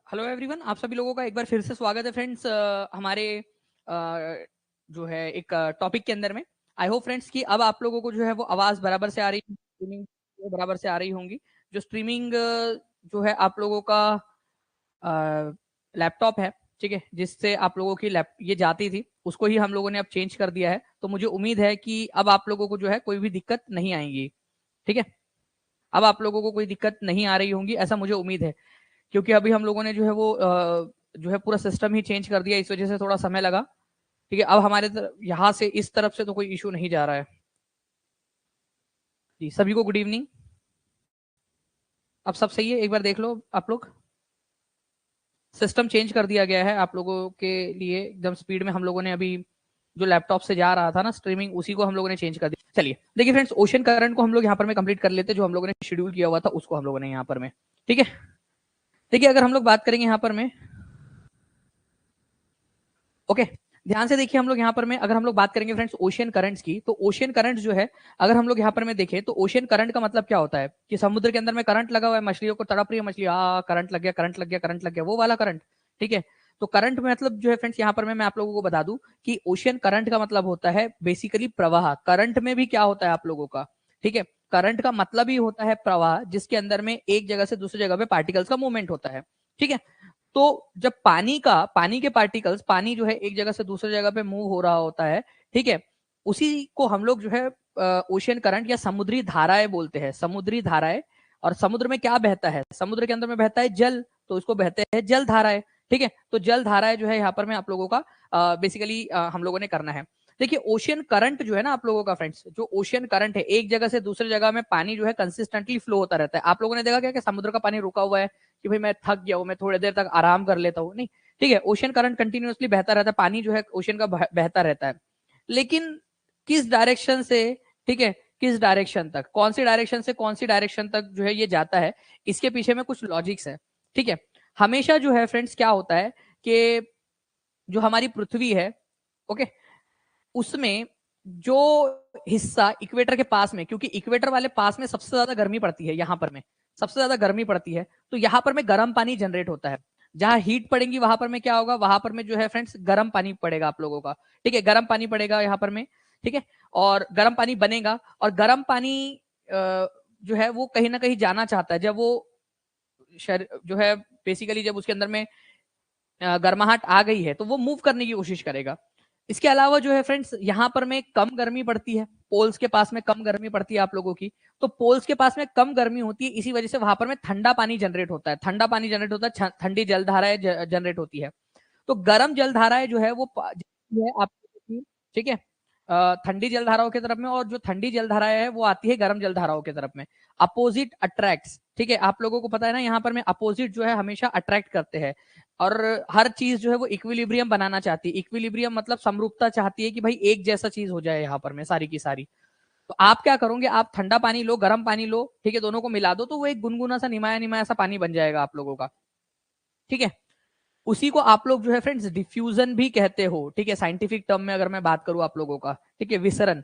Hello everyone, आप सभी लोगों का एक बार फिर से स्वागत है फ्रेंड्स हमारे जो है एक टॉपिक के अंदर में। आई होप फ्रेंड्स कि अब आप लोगों को जो है वो आवाज बराबर से आ रही, स्ट्रीमिंग बराबर से आ रही होंगी। जो स्ट्रीमिंग जो है आप लोगों का लैपटॉप है, ठीक है, जिससे आप लोगों की लैप ये जाती थी, उसको ही हम लोगों ने अब चेंज कर दिया है। तो मुझे उम्मीद है कि अब आप लोगों को जो है कोई भी दिक्कत नहीं आएगी, ठीक है। अब आप लोगों को कोई दिक्कत नहीं आ रही होंगी, ऐसा मुझे उम्मीद है, क्योंकि अभी हम लोगों ने जो है वो जो है पूरा सिस्टम ही चेंज कर दिया, इस वजह से थोड़ा समय लगा। ठीक है, अब हमारे यहाँ से इस तरफ से तो कोई इशू नहीं जा रहा है जी। सभी को गुड इवनिंग। अब सब सही है, एक बार देख लो आप लोग। सिस्टम चेंज कर दिया गया है आप लोगों के लिए एकदम स्पीड में। हम लोगों ने अभी जो लैपटॉप से जा रहा था ना स्ट्रीमिंग, उसी को हम लोगों ने चेंज कर दिया। चलिए देखिए फ्रेंड्स, ओशन करंट को हम लोग यहाँ पर में कंप्लीट कर लेते, जो हम लोगों ने शेड्यूल किया हुआ था उसको हम लोगों ने यहाँ पर में, ठीक है। देखिए अगर हम लोग बात करेंगे यहाँ पर में, ओके, ध्यान से देखिए हम लोग यहाँ पर में अगर हम लोग बात करेंगे फ्रेंड्स ओशियन करंट्स की, तो ओशियन करंट जो है अगर हम लोग यहाँ पर में देखें तो ओशियन करंट का मतलब क्या होता है कि समुद्र के अंदर में करंट लगा हुआ है, मछलियों को तड़प रही है मछली, करंट लग गया करंट लग गया करंट लग गया, वो वाला करंट, ठीक है। तो करंट में मतलब जो है फ्रेंड्स यहाँ पर मैं आप लोगों को बता दूं कि ओशियन करंट का मतलब होता है बेसिकली प्रवाह। करंट में भी क्या होता है आप लोगों का, ठीक है, करंट का मतलब ही होता है प्रवाह, जिसके अंदर में एक जगह से दूसरी जगह पे पार्टिकल्स का मूवमेंट होता है, ठीक है। तो जब पानी के पार्टिकल्स, पानी जो है एक जगह से दूसरी जगह पे मूव हो रहा होता है, ठीक है, उसी को हम लोग जो है ओशियन करंट या समुद्री धाराएं बोलते हैं, समुद्री धाराएं। और समुद्र में क्या बहता है, समुद्र के अंदर में बहता है जल, तो इसको बहते हैं जल धाराएं, ठीक है। तो जल धाराएं जो है यहाँ पर मैं आप लोगों का बेसिकली हम लोगों ने करना है। देखिए ओशियन करंट जो है ना आप लोगों का फ्रेंड्स, जो ओशियन करंट है, एक जगह से दूसरी जगह में पानी जो है कंसिस्टेंटली फ्लो होता रहता है। आप लोगों ने देखा क्या कि समुद्र का पानी रुका हुआ है कि भाई मैं थक गया हूं, मैं थोड़ी देर तक आराम कर लेता हूँ, नहीं, ठीक है। ओशियन करंट कंटिन्यूअसली बहता रहता है, पानी जो है ओशियन का बहता रहता है, लेकिन किस डायरेक्शन से, ठीक है, किस डायरेक्शन तक, कौन सी डायरेक्शन से कौन सी डायरेक्शन तक जो है ये जाता है, इसके पीछे में कुछ लॉजिक्स है, ठीक है। हमेशा जो है फ्रेंड्स क्या होता है कि जो हमारी पृथ्वी है, ओके, उसमें जो हिस्सा इक्वेटर के पास में, क्योंकि इक्वेटर वाले पास में सबसे ज्यादा गर्मी पड़ती है, यहाँ पर में सबसे ज्यादा गर्मी पड़ती है, तो यहाँ पर में गर्म पानी जनरेट होता है। जहां हीट पड़ेगी वहां पर में क्या होगा, वहां पर में जो है फ्रेंड्स गर्म पानी पड़ेगा आप लोगों का, ठीक है, गर्म पानी पड़ेगा यहाँ पर में, ठीक है। और गर्म पानी बनेगा, और गर्म पानी जो है वो कहीं ना कहीं जाना चाहता है, जब वो जो है बेसिकली जब उसके अंदर में गर्माहट आ गई है तो वो मूव करने की कोशिश करेगा। इसके अलावा जो है फ्रेंड्स यहाँ पर में कम गर्मी पड़ती है, पोल्स के पास में कम गर्मी पड़ती है आप लोगों की, तो पोल्स के पास में कम गर्मी होती है, इसी वजह से वहां पर में ठंडा पानी जनरेट होता है, ठंडा पानी जनरेट होता है, ठंडी जलधाराएं जनरेट होती है। तो गर्म जलधाराएं जो है वो है आप, ठीक है, ठंडी जलधाराओं की तरफ में, और जो ठंडी जलधाराएं है वो आती है गर्म जलधाराओं की तरफ में। अपोजिट अट्रैक्ट्स, ठीक है, आप लोगों को पता है ना, यहाँ पर में अपोजिट जो है हमेशा अट्रैक्ट करते हैं, और हर चीज जो है वो इक्विलिब्रियम बनाना चाहती है। इक्विलिब्रियम मतलब समरूपता चाहती है कि भाई एक जैसा चीज हो जाए यहाँ पर में सारी की सारी। तो आप क्या करोगे, आप ठंडा पानी लो गर्म पानी लो, ठीक है, दोनों को मिला दो तो वो एक गुनगुना सा निमाया निमाया सा पानी बन जाएगा आप लोगों का, ठीक है। उसी को आप लोग जो है फ्रेंड्स डिफ्यूजन भी कहते हो, ठीक है, साइंटिफिक टर्म में अगर मैं बात करूं आप लोगों का, ठीक है, विसरण।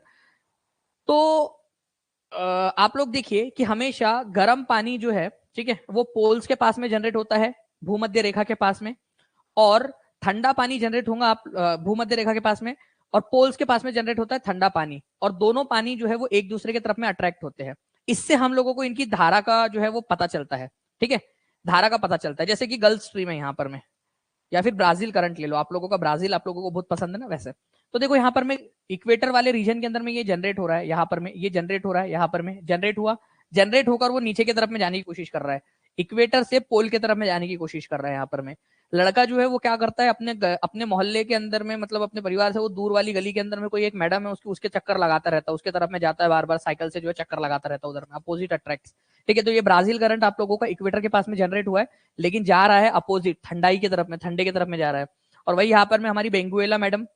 तो आप लोग देखिए कि हमेशा गर्म पानी जो है, ठीक है, वो पोल्स के पास में जनरेट होता है, भूमध्य रेखा के पास में, और ठंडा पानी जनरेट होगा आप भूमध्य रेखा के पास में, और पोल्स के पास में जनरेट होता है ठंडा पानी, और दोनों पानी जो है वो एक दूसरे की तरफ में अट्रैक्ट होते हैं। इससे हम लोगों को इनकी धारा का जो है वो पता चलता है, ठीक है, धारा का पता चलता है, जैसे कि गल्फ स्ट्रीम है यहाँ पर में, या फिर ब्राजील करंट ले लो, आप लोगों का ब्राजील आप लोगों को बहुत पसंद है ना वैसे। तो देखो यहाँ पर में इक्वेटर वाले रीजन के अंदर में ये जनरेट हो रहा है, यहाँ पर में ये जनरेट हो रहा है, यहाँ पर में जनरेट हुआ, जनरेट होकर वो नीचे की तरफ में जाने की कोशिश कर रहा है, इक्वेटर से पोल की तरफ में जाने की कोशिश कर रहा है। यहाँ पर में लड़का जो है वो क्या करता है, अपने मोहल्ले के अंदर में, मतलब अपने परिवार से वो दूर वाली गली के अंदर में कोई एक मैडम है, उसके चक्कर लगाता रहता है, उसके तरफ में जाता है बार बार साइकिल से जो है चक्कर लगाता रहता है उधर में, अपोजिट अट्रैक्ट, ठीक है। तो ये ब्राजील करंट आप लोगों का इक्वेटर के पास में जनरेट हुआ है, लेकिन जा रहा है अपोजिट ठंडाई की तरफ में, ठंडे की तरफ में जा रहा है। और वही यहाँ पर में हमारी बेंगुएला मैडम,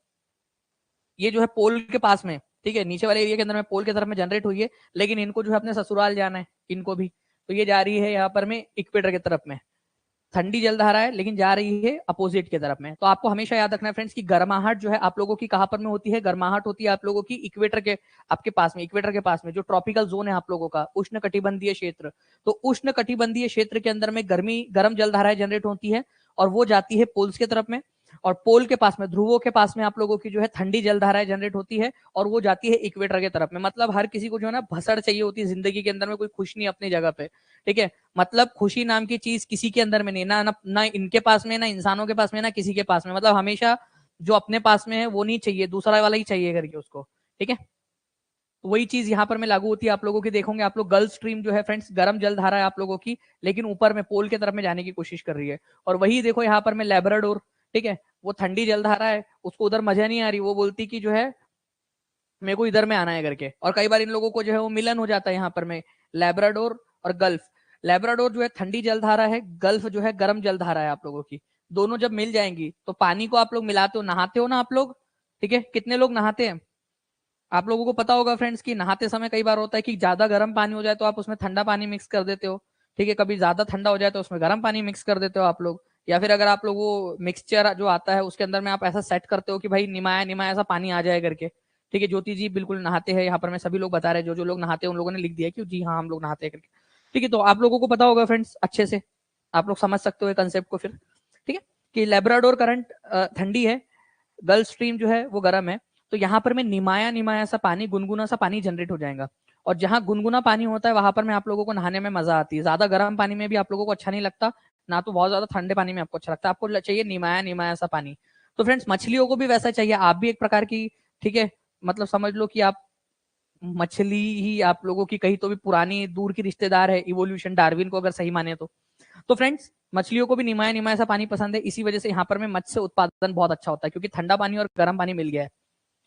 ये जो है पोल के पास में, ठीक है, नीचे वाले एरिया के अंदर में पोल की तरफ में जनरेट हुई है, लेकिन इनको जो है अपने ससुराल जाना है इनको भी, तो ये जा रही है यहाँ पर में इक्वेटर की तरफ में, ठंडी जलधारा है लेकिन जा रही है अपोजिट की तरफ में। तो आपको हमेशा याद रखना है फ्रेंड्स कि गर्माहट जो है आप लोगों की कहां पर में होती है, गर्माहट होती है आप लोगों की इक्वेटर के आपके पास में, इक्वेटर के पास में जो ट्रॉपिकल जोन है आप लोगों का, उष्ण कटिबंधीय क्षेत्र। तो उष्ण कटिबंधीय क्षेत्र के अंदर में गर्म जलधाराएं जनरेट होती है, और वो जाती है पोल्स की तरफ में, और पोल के पास में, ध्रुवों के पास में आप लोगों की जो है ठंडी जलधाराएं जनरेट होती है और वो जाती है इक्वेटर की तरफ में। मतलब हर किसी को जो है ना भसड़ चाहिए होती है जिंदगी के अंदर में, कोई खुश नहीं अपनी जगह पे, ठीक है। मतलब खुशी नाम की चीज किसी के अंदर में नहीं, ना इनके पास में, ना इंसानों के पास में, ना किसी के पास में। मतलब हमेशा जो अपने पास में है वो नहीं चाहिए, दूसरा वाला ही चाहिए करके उसको, ठीक है। तो वही चीज यहाँ पर में लागू होती है आप लोगों की। देखोगे आप लोग गल्फ स्ट्रीम जो है फ्रेंड्स, गर्म जलधारा है आप लोगों की, लेकिन ऊपर में पोल की तरफ में जाने की कोशिश कर रही है। और वही देखो यहाँ पर में लेब्राडोर, ठीक है, वो ठंडी जलधारा है, उसको उधर मजा नहीं आ रही, वो बोलती कि जो है मेरे को इधर में आना है करके। और कई बार इन लोगों को जो है वो मिलन हो जाता है यहाँ पर में, लेब्राडोर और गल्फ। लेब्राडोर जो है ठंडी जलधारा है, गल्फ जो है गर्म जलधारा है आप लोगों की। दोनों जब मिल जाएंगी तो पानी को आप लोग मिलाते हो, नहाते हो ना आप लोग, ठीक है। कितने लोग नहाते हैं? आप लोगों को पता होगा फ्रेंड्स कि नहाते समय कई बार होता है कि ज्यादा गर्म पानी हो जाए तो आप उसमें ठंडा पानी मिक्स कर देते हो, ठीक है। कभी ज्यादा ठंडा हो जाए तो उसमें गर्म पानी मिक्स कर देते हो आप लोग। या फिर अगर आप लोग वो मिक्सचर जो आता है उसके अंदर में आप ऐसा सेट करते हो कि भाई निमाया निमाया ऐसा पानी आ जाए करके, ठीक है। ज्योति जी बिल्कुल नहाते हैं यहाँ पर, मैं सभी लोग बता रहे हैं, जो जो लोग नहाते हैं उन लोगों ने लिख दिया कि जी हाँ हम लोग नहाते हैं करके, ठीक है। तो आप लोगों को पता होगा फ्रेंड्स अच्छे से, आप लोग समझ सकते हो कंसेप्ट को फिर, ठीक है। कि लेब्राडोर करंट ठंडी है, गल्फ स्ट्रीम जो है वो गर्म है। तो यहाँ पर में निमाया निमाया सा पानी, गुनगुना सा पानी जनरेट हो जाएगा। और जहां गुनगुना पानी होता है वहां पर में आप लोगों को नहाने में मजा आती है। ज्यादा गर्म पानी में भी आप लोगों को अच्छा नहीं लगता, ना तो बहुत ज्यादा ठंडे पानी में आपको अच्छा लगता है, आपको चाहिए निमाया निमाया सा पानी। तो फ्रेंड्स मछलियों को भी वैसा चाहिए, आप भी एक प्रकार की, ठीक है, मतलब समझ लो कि आप मछली ही आप लोगों की कहीं तो भी पुरानी दूर की रिश्तेदार है, इवोल्यूशन डार्विन को अगर सही माने तो फ्रेंड्स मछलियों को भी निमाया निमाया सा पानी पसंद है। इसी वजह से यहाँ पर में मत्स्य उत्पादन बहुत अच्छा होता है, क्योंकि ठंडा पानी और गर्म पानी मिल गया है,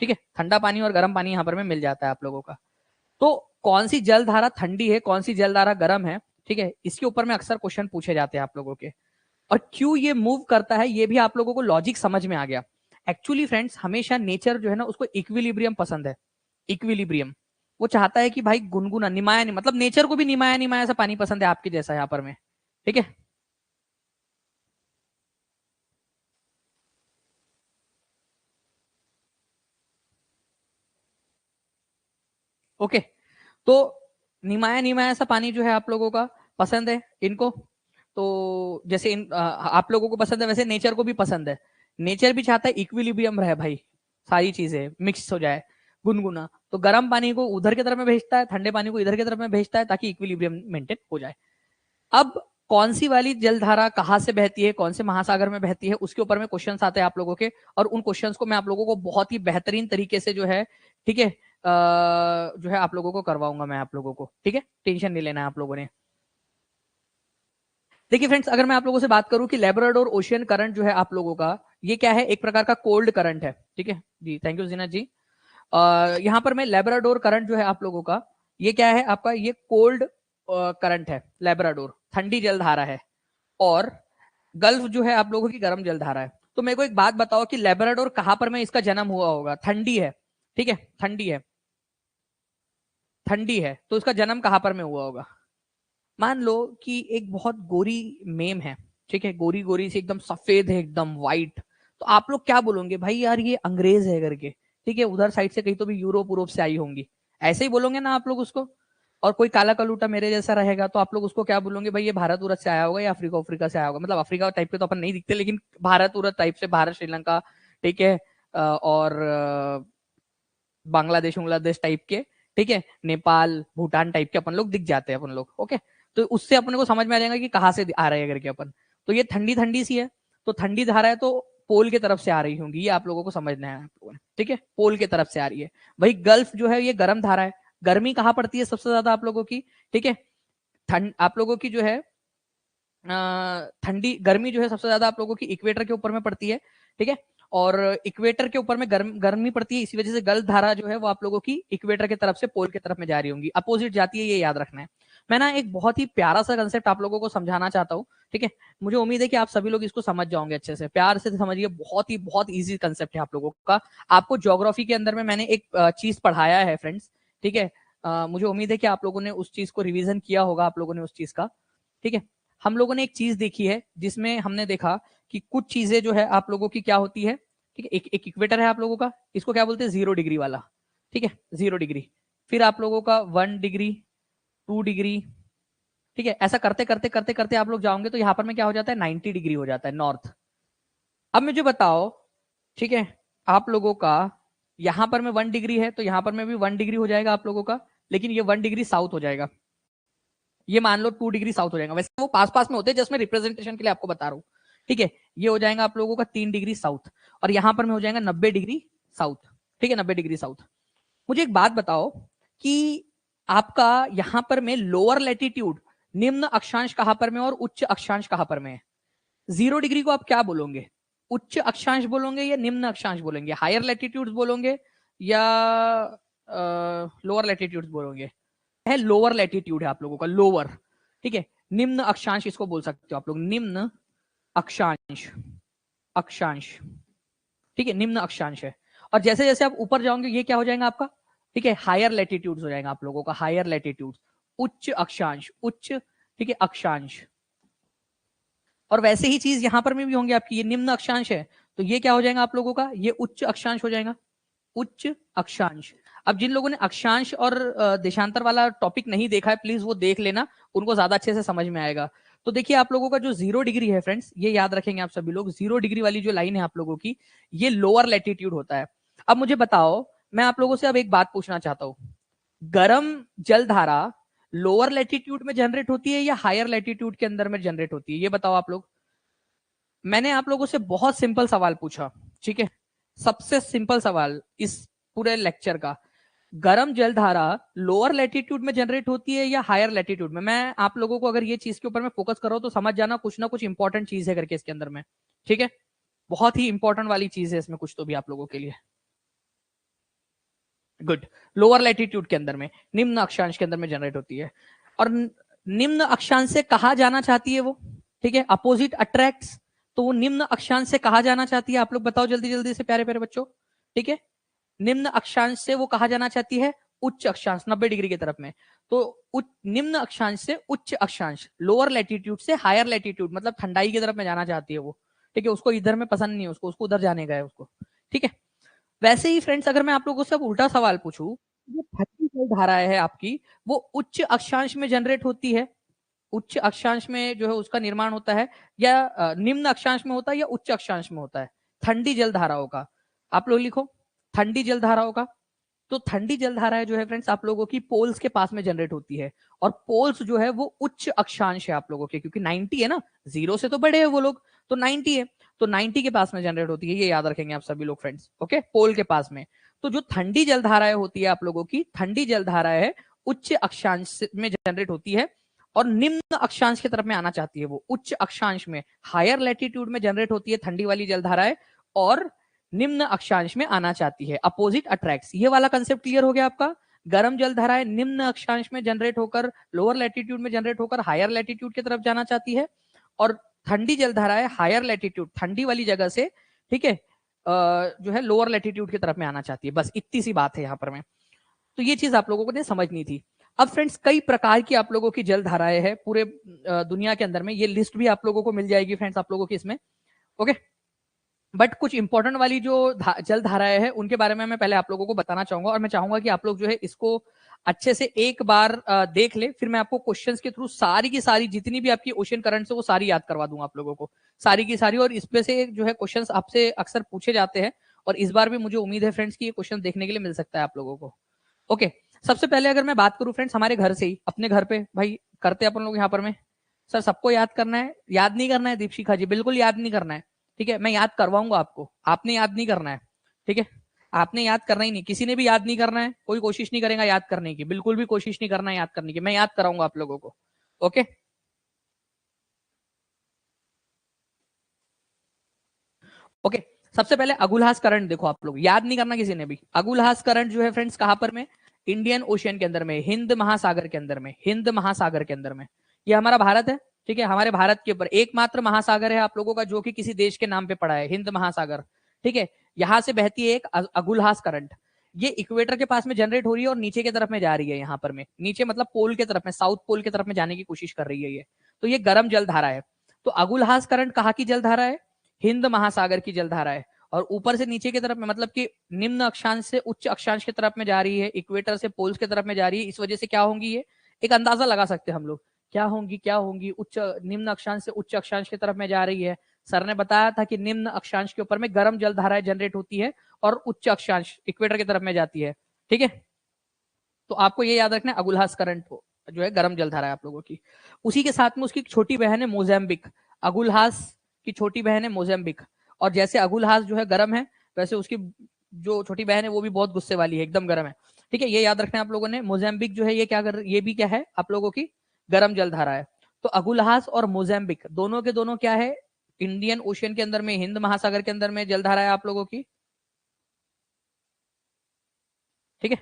ठीक है। ठंडा पानी और गर्म पानी यहाँ पर में मिल जाता है आप लोगों का। तो कौन सी जलधारा ठंडी है, कौन सी जलधारा गर्म है, ठीक है, इसके ऊपर में अक्सर क्वेश्चन पूछे जाते हैं आप लोगों के। और क्यों ये मूव करता है ये भी आप लोगों को लॉजिक समझ में आ गया। एक्चुअली फ्रेंड्स हमेशा नेचर जो है ना उसको इक्विलिब्रियम पसंद है, इक्विलिब्रियम। वो चाहता है कि भाई गुनगुना निमाया नहीं, मतलब नेचर को भी निमाया निमाया सा पानी पसंद है आपके जैसा यहाँ पर में, ठीक है। ओके, तो निमाया निमाया सा पानी जो है आप लोगों का पसंद है इनको। तो जैसे आप लोगों को पसंद है वैसे नेचर को भी पसंद है। नेचर भी चाहता है इक्विलिब्रियम रहे भाई, सारी चीजें मिक्स हो जाए, गुनगुना। तो गर्म पानी को उधर की तरफ में भेजता है, ठंडे पानी को इधर की तरफ में भेजता है, ताकि इक्विलिब्रियम मेंटेन हो जाए। अब कौन सी वाली जलधारा कहाँ से बहती है, कौन से महासागर में बहती है, उसके ऊपर में क्वेश्चंस आते हैं आप लोगों के। और उन क्वेश्चंस को मैं आप लोगों को बहुत ही बेहतरीन तरीके से जो है, ठीक है, जो है आप लोगों को करवाऊंगा मैं आप लोगों को, ठीक है। टेंशन नहीं लेना है आप लोगों ने। देखिए फ्रेंड्स, अगर मैं आप लोगों से बात करूं कि लेब्राडोर ओशियन करंट जो है आप लोगों का, ये क्या है, एक प्रकार का कोल्ड करंट है, ठीक है जी। थैंक यू जीना जी। यहाँ पर मैं लेब्राडोर करंट जो है आप लोगों का, ये क्या है आपका, ये कोल्ड करंट है। लेब्राडोर ठंडी जलधारा है, और गल्फ जो है आप लोगों की गर्म जलधारा है। तो मेरे को एक बात बताओ कि लेब्राडोर कहां पर में इसका जन्म हुआ होगा? ठंडी है, ठीक है, ठंडी है, ठंडी है, तो इसका जन्म कहां पर में हुआ होगा? मान लो कि एक बहुत गोरी मेम है, ठीक है, गोरी गोरी सी एकदम सफेद है, एकदम व्हाइट। तो आप लोग क्या बोलोगे, भाई यार ये अंग्रेज है करके, ठीक है, उधर साइड से कहीं तो भी यूरोप यूरोप से आई होंगी, ऐसे ही बोलोगे ना आप लोग उसको। और कोई काला कलूटा मेरे जैसा रहेगा तो आप लोग उसको क्या बोलोगे, भाई ये भारत उरत से आया होगा या अफ्रीका अफ्रीका से आया होगा। मतलब अफ्रीका टाइप के तो अपन नहीं दिखते, लेकिन भारत उरत टाइप से, भारत श्रीलंका, ठीक है, और बांग्लादेश बांग्लादेश टाइप के, ठीक है, नेपाल भूटान टाइप के अपन लोग दिख जाते हैं अपन लोग, ओके। तो उससे अपने को समझ में आ जाएगा कि कहाँ से आ रहे हैं करके अपन। तो ये ठंडी ठंडी सी है, तो ठंडी धारा है, तो पोल की तरफ से आ रही होंगी, ये आप लोगों को समझना है आप लोगों ने, ठीक है, पोल की तरफ से आ रही है। वही गल्फ जो है ये गर्म धारा है। गर्मी कहाँ पड़ती है सबसे ज्यादा आप लोगों की, ठीक है, ठंड आप लोगों की जो है ठंडी गर्मी जो है सबसे ज्यादा आप लोगों की इक्वेटर के ऊपर में पड़ती है, ठीक है। और इक्वेटर के ऊपर में गर्मी पड़ती है, इसी वजह से गल्फ धारा जो है वो आप लोगों की इक्वेटर की तरफ से पोल की तरफ में जा रही होंगी, अपोजिट जाती है, ये याद रखना है। मैं ना एक बहुत ही प्यारा सा कंसेप्ट आप लोगों को समझाना चाहता हूँ, ठीक है। मुझे उम्मीद है कि आप सभी लोग इसको समझ जाओगे अच्छे से, प्यार से समझिए, बहुत इजी कंसेप्ट है आप लोगों का। आपको ज्योग्राफी के अंदर में मैंने एक चीज पढ़ाया है फ्रेंड्स, ठीक है। मुझे उम्मीद है कि आप लोगों ने उस चीज को रिवीजन किया होगा, आप लोगों ने उस चीज का, ठीक है। हम लोगों ने एक चीज देखी है जिसमें हमने देखा कि कुछ चीजें जो है आप लोगों की क्या होती है, ठीक है। एक इक्वेटर है आप लोगों का, इसको क्या बोलते हैं, 0 डिग्री वाला, ठीक है, 0 डिग्री। फिर आप लोगों का 1 डिग्री, 2 डिग्री, ठीक है, ऐसा करते करते करते करते आप लोग जाओगे तो यहाँ पर में क्या हो जाता है 90 डिग्री हो जाता है नॉर्थ। अब मुझे बताओ, ठीक है, आप लोगों का यहां पर में 1 डिग्री है तो यहां पर में भी 1 डिग्री हो जाएगा आप लोगों का, लेकिन ये 1 डिग्री साउथ हो जाएगा, ये मान लो 2 डिग्री साउथ हो जाएगा। वैसे वो पास पास में होते हैं, जस्ट मैं रिप्रेजेंटेशन के लिए आपको बता रहा हूं। ठीक है, ये हो जाएगा आप लोगों का 3 डिग्री साउथ, और यहां पर में हो जाएगा 90 डिग्री साउथ। ठीक है, 90 डिग्री साउथ। मुझे एक बात बताओ कि आपका यहां पर में लोअर लैटिट्यूड, निम्न अक्षांश कहां पर में और उच्च अक्षांश कहां पर में है? 0 डिग्री को आप क्या बोलोगे? उच्च अक्षांश बोलोगे या निम्न अक्षांश बोलेंगे? हायर लैटिट्यूड्स बोलोगे या लोअर लैटिट्यूड्स बोलोगे? है लोअर लैटिट्यूड है आप लोगों का, लोअर। ठीक है, निम्न अक्षांश इसको बोल सकते हो आप लोग, निम्न अक्षांश, अक्षांश। ठीक है, निम्न अक्षांश है। और जैसे जैसे आप ऊपर जाओगे ये क्या हो जाएगा आपका? ठीक है, हायर लैटिट्यूड्स हो जाएगा आप लोगों का, हायर लैटिट्यूड्स, उच्च अक्षांश, उच्च, ठीक है, अक्षांश। और वैसे ही चीज यहां पर में भी होंगे आपकी, ये निम्न अक्षांश है तो ये क्या हो जाएगा आप लोगों का? ये उच्च अक्षांश हो जाएगा, उच्च अक्षांश। अब जिन लोगों ने अक्षांश और देशांतर वाला टॉपिक नहीं देखा है प्लीज वो देख लेना, उनको ज्यादा अच्छे से समझ में आएगा। तो देखिए आप लोगों का जो 0 डिग्री है फ्रेंड्स, ये याद रखेंगे आप सभी लोग, 0 डिग्री वाली जो लाइन है आप लोगों की, ये लोअर लैटिट्यूड होता है। अब मुझे बताओ, मैं आप लोगों से अब एक बात पूछना चाहता हूं, गर्म जलधारा लोअर लैटिट्यूड में जनरेट होती है या हायर लैटिट्यूड के अंदर में जनरेट होती है? ये बताओ आप लोग। मैंने आप लोगों से बहुत सिंपल सवाल पूछा, ठीक है, सबसे सिंपल सवाल इस पूरे लेक्चर का, गर्म जलधारा लोअर लैटिट्यूड में जनरेट होती है या हायर लैटिट्यूड में? मैं आप लोगों को अगर ये चीज के ऊपर मैं फोकस कर रहा हूं तो समझ जाना कुछ ना कुछ इंपॉर्टेंट चीज है करके इसके अंदर में। ठीक है, बहुत ही इंपॉर्टेंट वाली चीज है इसमें कुछ तो भी आप लोगों के लिए। गुड, लोअर लैटिट्यूड के अंदर में, निम्न अक्षांश के अंदर में जनरेट होती है। और निम्न अक्षांश से कहा जाना चाहती है वो, ठीक है, अपोजिट अट्रैक्ट्स, तो वो निम्न अक्षांश से कहा जाना चाहती है, आप लोग बताओ जल्दी जल्दी से प्यारे प्यारे बच्चों। ठीक है, निम्न अक्षांश से वो कहा जाना चाहती है उच्च अक्षांश, 90 डिग्री की तरफ में। तो निम्न अक्षांश से उच्च अक्षांश, लोअर लैटिट्यूड से हायर लैटिट्यूड, मतलब ठंडाई की तरफ में जाना चाहती है वो। ठीक है, उसको इधर में पसंद नहीं है, उसको उसको उधर जाने का है उसको। ठीक है, वैसे ही फ्रेंड्स अगर मैं आप लोगों से अब उल्टा सवाल पूछूं, जो ठंडी जल धाराएं है आपकी, वो उच्च अक्षांश में जनरेट होती है, उच्च अक्षांश में जो है उसका निर्माण होता है, या निम्न अक्षांश में होता है या उच्च अक्षांश में होता है ठंडी जल धाराओं का? आप लोग लिखो, ठंडी जल धाराओं का। तो ठंडी जल धाराएं जो है फ्रेंड्स आप लोगों की पोल्स के पास में जनरेट होती है, और पोल्स जो है वो उच्च अक्षांश है आप लोगों के, क्योंकि 90 है ना, 0 से तो बड़े है वो लोग, तो 90 है, तो 90 के पास में जनरेट होती है, ये याद रखेंगे आप सभी लोग फ्रेंड्स। ओके, पोल के पास में। तो जो ठंडी जल धाराएं होती है आप लोगों की, ठंडी जल धाराएं है उच्च अक्षांश में जनरेट होती है, और निम्न अक्षांश की तरफ में आना चाहती है वो उच्च अक्षांश में, हायर लैटिट्यूड में जनरेट होती है ठंडी वाली जलधाराएं, और निम्न अक्षांश में आना चाहती है, अपोजिट अट्रैक्ट्स। ये वाला कंसेप्ट क्लियर हो गया आपका? गर्म जलधाराएं निम्न अक्षांश में जनरेट होकर, लोअर लैटिट्यूड में जनरेट होकर हायर लैटिट्यूड की तरफ जाना चाहती है, और ठंडी जलधाराएं हायर लैटिट्यूड, ठंडी वाली जगह से, ठीक है, जो है लोअर लैटिट्यूड की तरफ में आना चाहती है। बस इतनी सी बात है यहाँ पर में। तो ये चीज आप लोगों को ने समझनी थी। अब फ्रेंड्स कई प्रकार की आप लोगों की जल धाराएं है पूरे दुनिया के अंदर में, ये लिस्ट भी आप लोगों को मिल जाएगी फ्रेंड्स आप लोगों की इसमें। ओके, बट कुछ इंपॉर्टेंट वाली जो जल धाराएं है उनके बारे में मैं पहले आप लोगों को बताना चाहूंगा, और मैं चाहूंगा कि आप लोग जो है इसको अच्छे से एक बार देख ले, फिर मैं आपको क्वेश्चंस के थ्रू सारी की सारी जितनी भी आपकी ओशन करंट है वो सारी याद करवा दूंगा आप लोगों को, सारी की सारी। और इसमें से जो है क्वेश्चंस आपसे अक्सर पूछे जाते हैं, और इस बार भी मुझे उम्मीद है फ्रेंड्स की ये क्वेश्चन देखने के लिए मिल सकता है आप लोगों को। ओके, सबसे पहले अगर मैं बात करूं फ्रेंड्स, हमारे घर से ही, अपने घर पे भाई करते अपन लोग यहाँ पर में, सर सबको याद करना है, याद नहीं करना है दीपशिखा जी, बिल्कुल याद नहीं करना है। ठीक है, मैं याद करवाऊंगा आपको, आपने याद नहीं करना है। ठीक है, आपने याद करना ही नहीं, किसी ने भी याद नहीं करना है, कोई कोशिश नहीं करेगा याद करने की, बिल्कुल भी कोशिश नहीं करना है याद करने की, मैं याद कराऊंगा आप लोगों को। ओके, ओके, सबसे पहले अगुलहास करंट देखो, आप लोग याद नहीं करना किसी ने भी। अगुलहास करंट जो है फ्रेंड्स कहां पर में? इंडियन ओशियन के अंदर में, हिंद महासागर के अंदर में, हिंद महासागर के अंदर में। ये हमारा भारत है, ठीक है, हमारे भारत के ऊपर एकमात्र महासागर है आप लोगों का जो कि किसी देश के नाम पे पड़ा है, हिंद महासागर। ठीक है, यहां से बहती है एक अगुलहास करंट, ये इक्वेटर के पास में जनरेट हो रही है और नीचे की तरफ में जा रही है, यहाँ पर में नीचे मतलब पोल के तरफ में, साउथ पोल की तरफ में जाने की कोशिश कर रही है ये। तो ये गर्म जल धारा है। तो अगुलहास करंट कहाँ की जल धारा है? हिंद महासागर की जलधारा है, और ऊपर से नीचे की तरफ में मतलब कि निम्न अक्षांश से उच्च अक्षांश की तरफ में जा रही है, इक्वेटर से पोल्स की तरफ में जा रही है। इस वजह से क्या होंगी ये, एक अंदाजा लगा सकते हैं हम लोग क्या होंगी, क्या होंगी, उच्च निम्न अक्षांश से उच्च अक्षांश की तरफ में जा रही है। सर ने बताया था कि निम्न अक्षांश के ऊपर में गर्म जल धाराएं जनरेट होती है और उच्च अक्षांश इक्वेटर की तरफ में जाती है। ठीक है, तो आपको ये याद रखना है अगुलहास करंट जो है गर्म जलधारा है आप लोगों की। उसी के साथ में उसकी छोटी बहन है मोजेम्बिक। अगुलहास की छोटी बहन है मोजेम्बिक, और जैसे अगुलहास जो है गर्म है, वैसे उसकी जो छोटी बहन है वो भी बहुत गुस्से वाली है, एकदम गर्म है। ठीक है, ये याद रखना है आप लोगों ने। मोजेम्बिक जो है ये क्या कर, ये भी क्या है आप लोगों की गर्म जलधारा है। तो अगुलहास और मोजेम्बिक दोनों के दोनों क्या है, इंडियन ओशियन के अंदर में, हिंद महासागर के अंदर में जलधारा है आप लोगों की। ठीक है,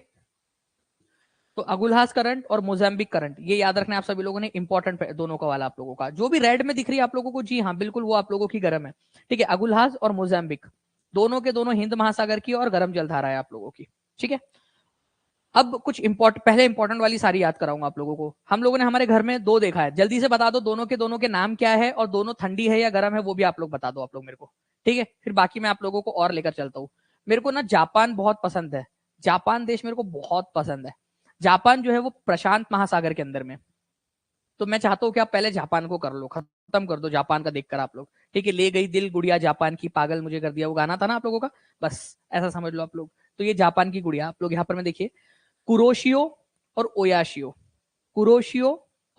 तो अगुलहास करंट और मोजाम्बिक करंट ये याद रखना है आप सभी लोगों ने, इंपॉर्टेंट है दोनों का वाला आप लोगों का। जो भी रेड में दिख रही है आप लोगों को, जी हाँ बिल्कुल वो आप लोगों की गर्म है। ठीक है, अगुलहास और मोजाम्बिक दोनों के दोनों हिंद महासागर की और गर्म जलधारा है आप लोगों की। ठीक है, अब कुछ पहले इंपॉर्टेंट वाली सारी याद कराऊंगा आप लोगों को। हम लोगों ने हमारे घर में दो देखा है, जल्दी से बता दो दोनों के नाम क्या है, और दोनों ठंडी है या गर्म है वो भी आप लोग बता दो आप लोग मेरे को। ठीक है, फिर बाकी मैं आप लोगों को और लेकर चलता हूँ। मेरे को ना जापान बहुत पसंद है, जापान देश मेरे को बहुत पसंद है। जापान जो है वो प्रशांत महासागर के अंदर में, तो मैं चाहता हूँ कि आप पहले जापान को कर लो, खत्म कर दो जापान का देखकर आप लोग। ठीक है, ले गई दिल गुड़िया जापान की, पागल मुझे कर दिया, वो गाना था ना आप लोगों का, बस ऐसा समझ लो आप लोग। तो ये जापान की गुड़िया आप लोग यहाँ पर में देखिए, कुरोशियो और ओयाशियो, कुरोशियो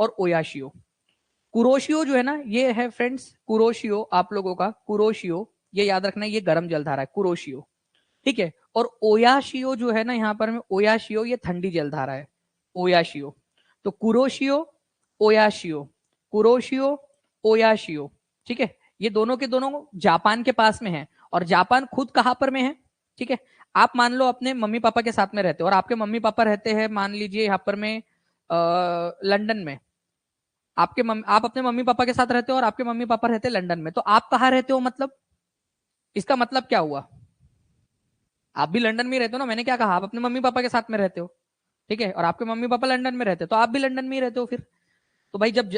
और ओयाशियो। कुरोशियो जो है ना ये है फ्रेंड्स, कुरोशियो आप लोगों का, कुरोशियो ये याद रखना है, ये गर्म जलधारा है कुरोशियो। ठीक है, और ओयाशियो जो है ना यहाँ पर में, ओयाशियो ये ठंडी जलधारा है, ओयाशियो। तो कुरोशियो ओयाशियो, कुरोशियो ओयाशियो। ठीक है, ये दोनों के दोनों जापान के पास में है, और जापान खुद कहां पर में है। ठीक है, आप मान लो अपने मम्मी पापा के साथ में रहते हो, और आपके मम्मी पापा रहते हैं मान लीजिए यहाँ पर में लंदन में। आप अपने मम्मी पापा के साथ रहते हो और आपके मम्मी पापा रहते हैं लंदन में, तो आप कहाँ रहते हो, मतलब इसका मतलब क्या हुआ, आप भी लंदन में रहते हो ना। मैंने क्या कहा, आप अपने मम्मी पापा के साथ में रहते हो, ठीक है, और आपके मम्मी पापा लंदन में रहते हो, तो आप भी लंदन में ही रहते हो फिर। तो भाई जब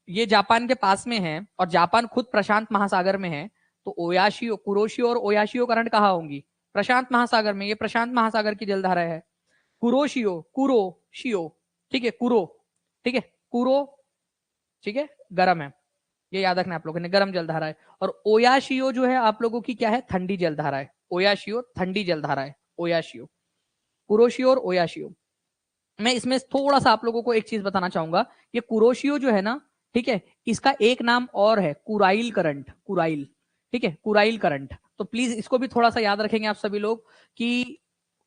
ये जापान के पास में है और जापान खुद प्रशांत महासागर में है, तो ओयाशियो, कुरोशियो और ओयाशियो करंट कहाँ होंगी, प्रशांत महासागर में। ये प्रशांत महासागर की जलधारा है। कुरोशियो, कुरो शियो, ठीक है, कुरो, ठीक है, कुरो, ठीक है, गर्म है, ये याद रखना आप लोगों ने, गर्म जलधारा है। और ओयाशियो जो है आप लोगों की क्या है, ठंडी जलधारा है। ओयाशियो ठंडी जलधारा है, ओयाशियो, कुरोशियो और ओयाशियो। मैं इसमें थोड़ा सा आप लोगों को एक चीज बताना चाहूंगा, ये कुरोशियो जो है ना, ठीक है, इसका एक नाम और है कुराइल करंट, कुराइल। ठीक है, कुराइल करंट, तो प्लीज इसको भी थोड़ा सा याद रखेंगे आप सभी लोग कि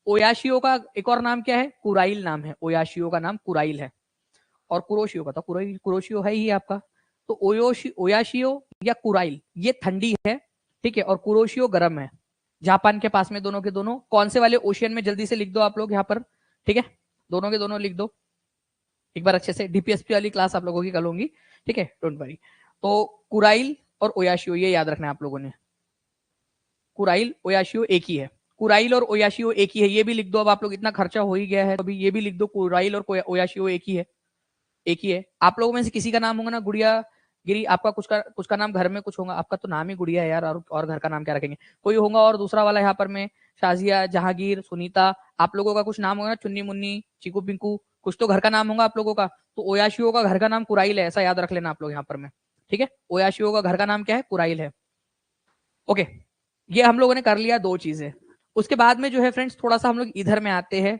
ओयाशियो का एक और नाम क्या है, कुराइल नाम है, ओयाशियो का नाम कुराइल है। और कुरोशियो का तो कुरोशियो है ही आपका। तो ओयाशियो या कुराइल ये ठंडी है, ठीक है, और कुरोशियो गर्म है, जापान के पास में दोनों के दोनों। कौन से वाले ओशियन में, जल्दी से लिख दो आप लोग यहाँ पर। ठीक है, दोनों के दोनों लिख दो एक बार अच्छे से, डीपीएसपी वाली क्लास आप लोगों की कल होंगी, ठीक है, डोंट वरी। तो कुराइल और ओयाशियो ये याद रखना है आप लोगों ने, कुराइल ओयाशियो एक ही है, कुराइल और ओयाशियो एक ही है, ये भी लिख दो। अब आप लोग इतना खर्चा हो ही गया है, अभी ये भी लिख दो, कुराइल और ओयाशियो एक ही है, एक ही है। आप लोगों में से किसी का नाम होगा ना गुड़िया गिरी, आपका कुछ का नाम घर में कुछ होगा, आपका तो नाम ही गुड़िया है यार, और घर का नाम क्या रखेंगे, कोई होगा। और दूसरा वाला यहाँ पर में शाजिया, जहांगीर, सुनीता, आप लोगों का कुछ नाम होगा ना, चुन्नी मुन्नी, चीकू पिंकू, कुछ तो घर का नाम होगा आप लोगों का। तो ओयाशियो का घर का नाम कुराइल है, ऐसा याद रख लेना आप लोग यहाँ पर में। ठीक है, ओयाशियो का घर का नाम क्या है, कुराइल है। ओके, ये हम लोगों ने कर लिया दो चीजें। उसके बाद में जो है फ्रेंड्स, थोड़ा सा हम लोग इधर में आते हैं।